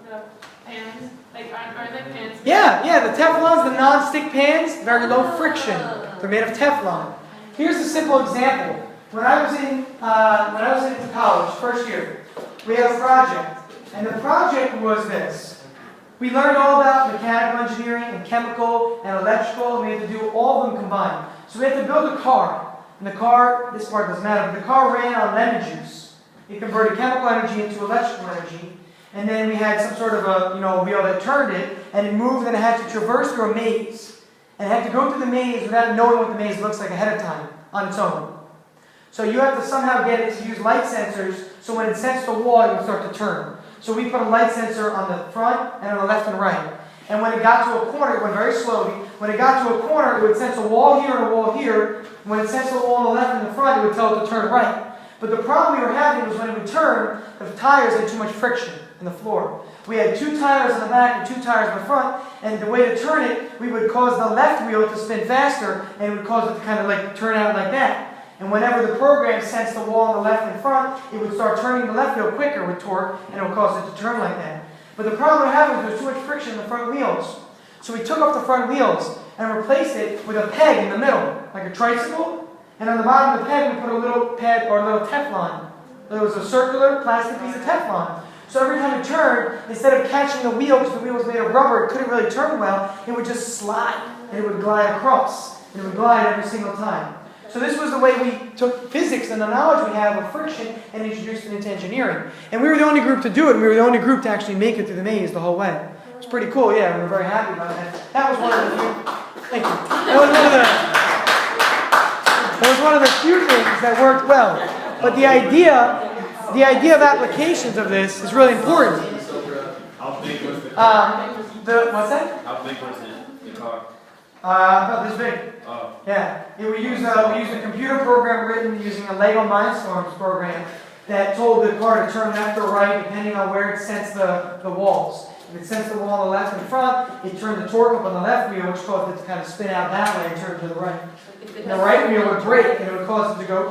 The pans, like, are they pans? Yeah, the Teflons, the non-stick pans, very low friction. They're made of Teflon. Here's a simple example. When I was in college, first year, we had a project, and the project was this. We learned all about mechanical engineering and chemical and electrical, and we had to do all of them combined. So we had to build a car, and the car, this part doesn't matter, but the car ran on lemon juice. It converted chemical energy into electrical energy. And then we had some sort of a wheel that turned it, and it moved, and it had to traverse through a maze. And it had to go through the maze without knowing what the maze looks like ahead of time, on its own. So you have to somehow get it to use light sensors, so when it sensed the wall, it would start to turn. So we put a light sensor on the front and on the left and right. And when it got to a corner, it went very slowly. When it got to a corner, it would sense a wall here and a wall here. When it sensed a wall on the left and the front, it would tell it to turn right. But the problem we were having was when it would turn, the tires had too much friction in the floor. We had 2 tires in the back and 2 tires in the front, and the way to turn it, we would cause the left wheel to spin faster, and it would cause it to kind of like turn out like that. And whenever the program sensed the wall on the left and front, it would start turning the left wheel quicker with torque, and it would cause it to turn like that. But the problem we had was there was too much friction in the front wheels. So we took off the front wheels and replaced it with a peg in the middle, like a tricycle. And on the bottom of the peg, we put a little peg or a little Teflon. It was a circular plastic piece of Teflon. So every time it turned, instead of catching the wheel, because the wheel was made of rubber, it couldn't really turn well, it would just slide, and it would glide across. And it would glide every single time. So this was the way we took physics and the knowledge we have of friction and introduced it into engineering. And we were the only group to do it, and we were the only group to actually make it through the maze the whole way. It's pretty cool, yeah, we were very happy about that. That was one of the few, thank you. That was one of the few things that worked well. But the idea of applications of this is really important. How big was the What's that? How big was the car? About this big. Oh. Yeah. We used a computer program written using a Lego Mindstorms program that told the car to turn left or right depending on where it sensed the walls. If it sensed the wall on the left and front, it turned the torque up on the left wheel, which caused it to kind of spin out that way and turn to the right. And the right wheel would brake, and it would cause it to go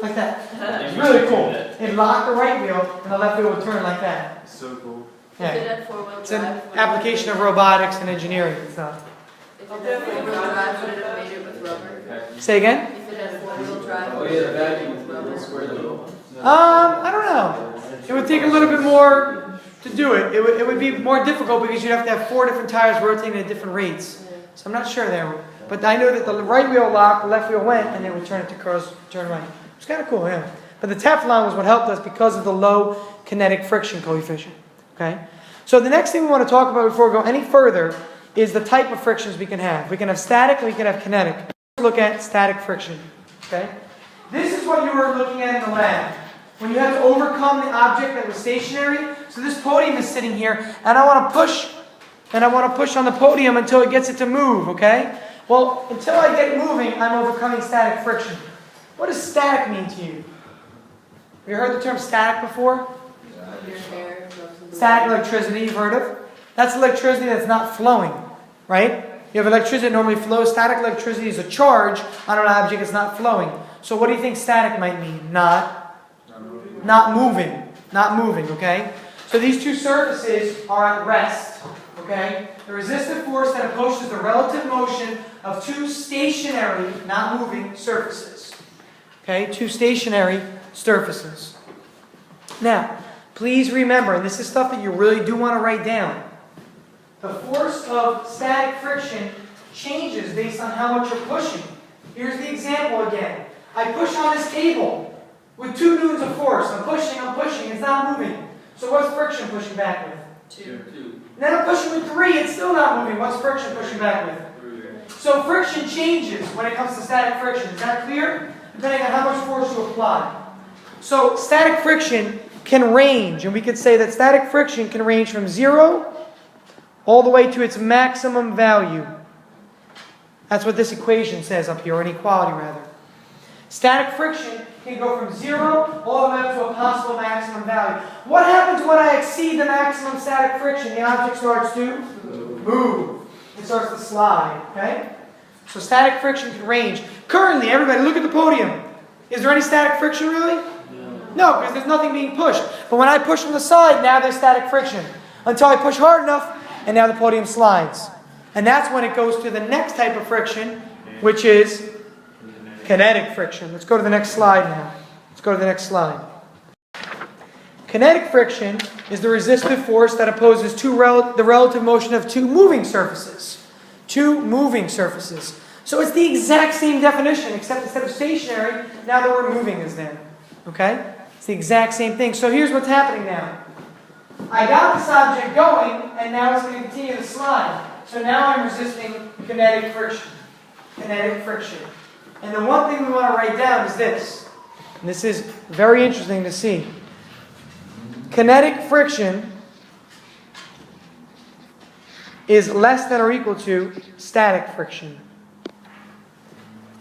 like that. It's really cool. It'd lock the right wheel, and the left wheel would turn like that. So cool. Yeah. If it had four-wheel It's an drive, application of robotics and engineering and stuff. if it had four-wheel drive, would it have made it with rubber? Say again? If it had four-wheel drive, Oh would yeah, it the have made vacuum it with rubber? square little. I don't know. It would take a little bit more to do it. It would be more difficult because you'd have to have 4 different tires rotating at different rates. So I'm not sure there. But I know that the right wheel locked, the left wheel went, and then we turn it to turn right. It's kind of cool, yeah. But the Teflon was what helped us because of the low kinetic friction coefficient. Okay? So the next thing we want to talk about before we go any further is the type of frictions we can have. We can have static and we can have kinetic. Let's look at static friction. Okay? This is what you were looking at in the lab. When you had to overcome the object that was stationary. So this podium is sitting here, and I want to push, on the podium until it gets it to move, okay? Well, until I get moving, I'm overcoming static friction. What does static mean to you? Have you heard the term static before? Your hair goes into Static electricity, you've heard of? That's electricity that's not flowing, right? You have electricity that normally flows. Static electricity is a charge on an object that's not flowing. So what do you think static might mean? Not moving. Not moving, okay? So these two surfaces are at rest, okay? The resistive force that opposes the relative motion of two stationary, not moving surfaces. Okay, two stationary surfaces. Now, please remember, and this is stuff that you really do want to write down, the force of static friction changes based on how much you're pushing. Here's the example again. I push on this table with 2 newtons of force. I'm pushing, it's not moving. So what's friction pushing back with? 2. Then I'm pushing with 3, it's still not moving. What's friction pushing back with? So friction changes when it comes to static friction. Is that clear? Depending on how much force you apply. So static friction can range, and we could say that static friction can range from 0 all the way to its maximum value. That's what this equation says up here, or inequality rather. Static friction can go from 0 all the way up to a possible maximum value. What happens when I exceed the maximum static friction? The object starts to move. It starts to slide, okay? So static friction can range. Currently, everybody, look at the podium. Is there any static friction really? No, because there's nothing being pushed. But when I push from the side, now there's static friction. Until I push hard enough, and now the podium slides. And that's when it goes to the next type of friction, which is kinetic friction. Let's go to the next slide now. Let's go to the next slide. Kinetic friction is the resistive force that opposes the relative motion of 2 moving surfaces. 2 moving surfaces. So it's the exact same definition, except instead of stationary, now the word moving is there. Okay? It's the exact same thing. So here's what's happening now. I got this object going, and now it's going to continue to slide. So now I'm resisting kinetic friction. Kinetic friction. And the one thing we want to write down is this. And this is very interesting to see. Kinetic friction is less than or equal to static friction.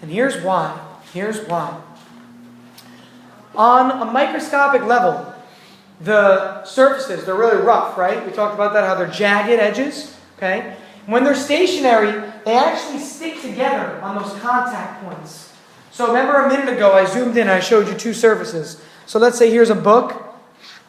And here's why. Here's why. On a microscopic level, the surfaces, they're really rough, right? We talked about that, how they're jagged edges, okay? When they're stationary, they actually stick together on those contact points. So remember a minute ago, I zoomed in and I showed you 2 surfaces. So let's say here's a book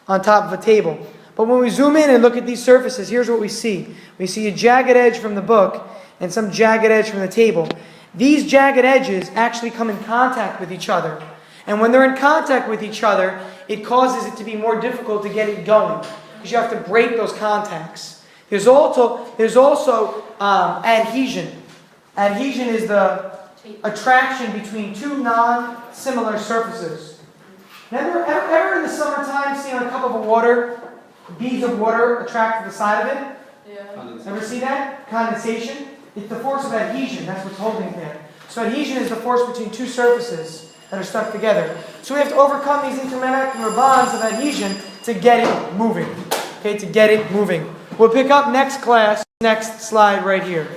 on top of a table. But when we zoom in and look at these surfaces, here's what we see. We see a jagged edge from the book and some jagged edge from the table. These jagged edges actually come in contact with each other. And when they're in contact with each other, it causes it to be more difficult to get it going, because you have to break those contacts. There's also adhesion. Adhesion is the attraction between 2 non-similar surfaces. Ever in the summertime see on a cup of water, beads of water attract to the side of it? Yeah. Ever see that? Condensation? It's the force of adhesion. That's what's holding it there. So adhesion is the force between 2 surfaces that are stuck together. So we have to overcome these intermolecular bonds of adhesion to get it moving. Okay, to get it moving. We'll pick up next class, next slide right here.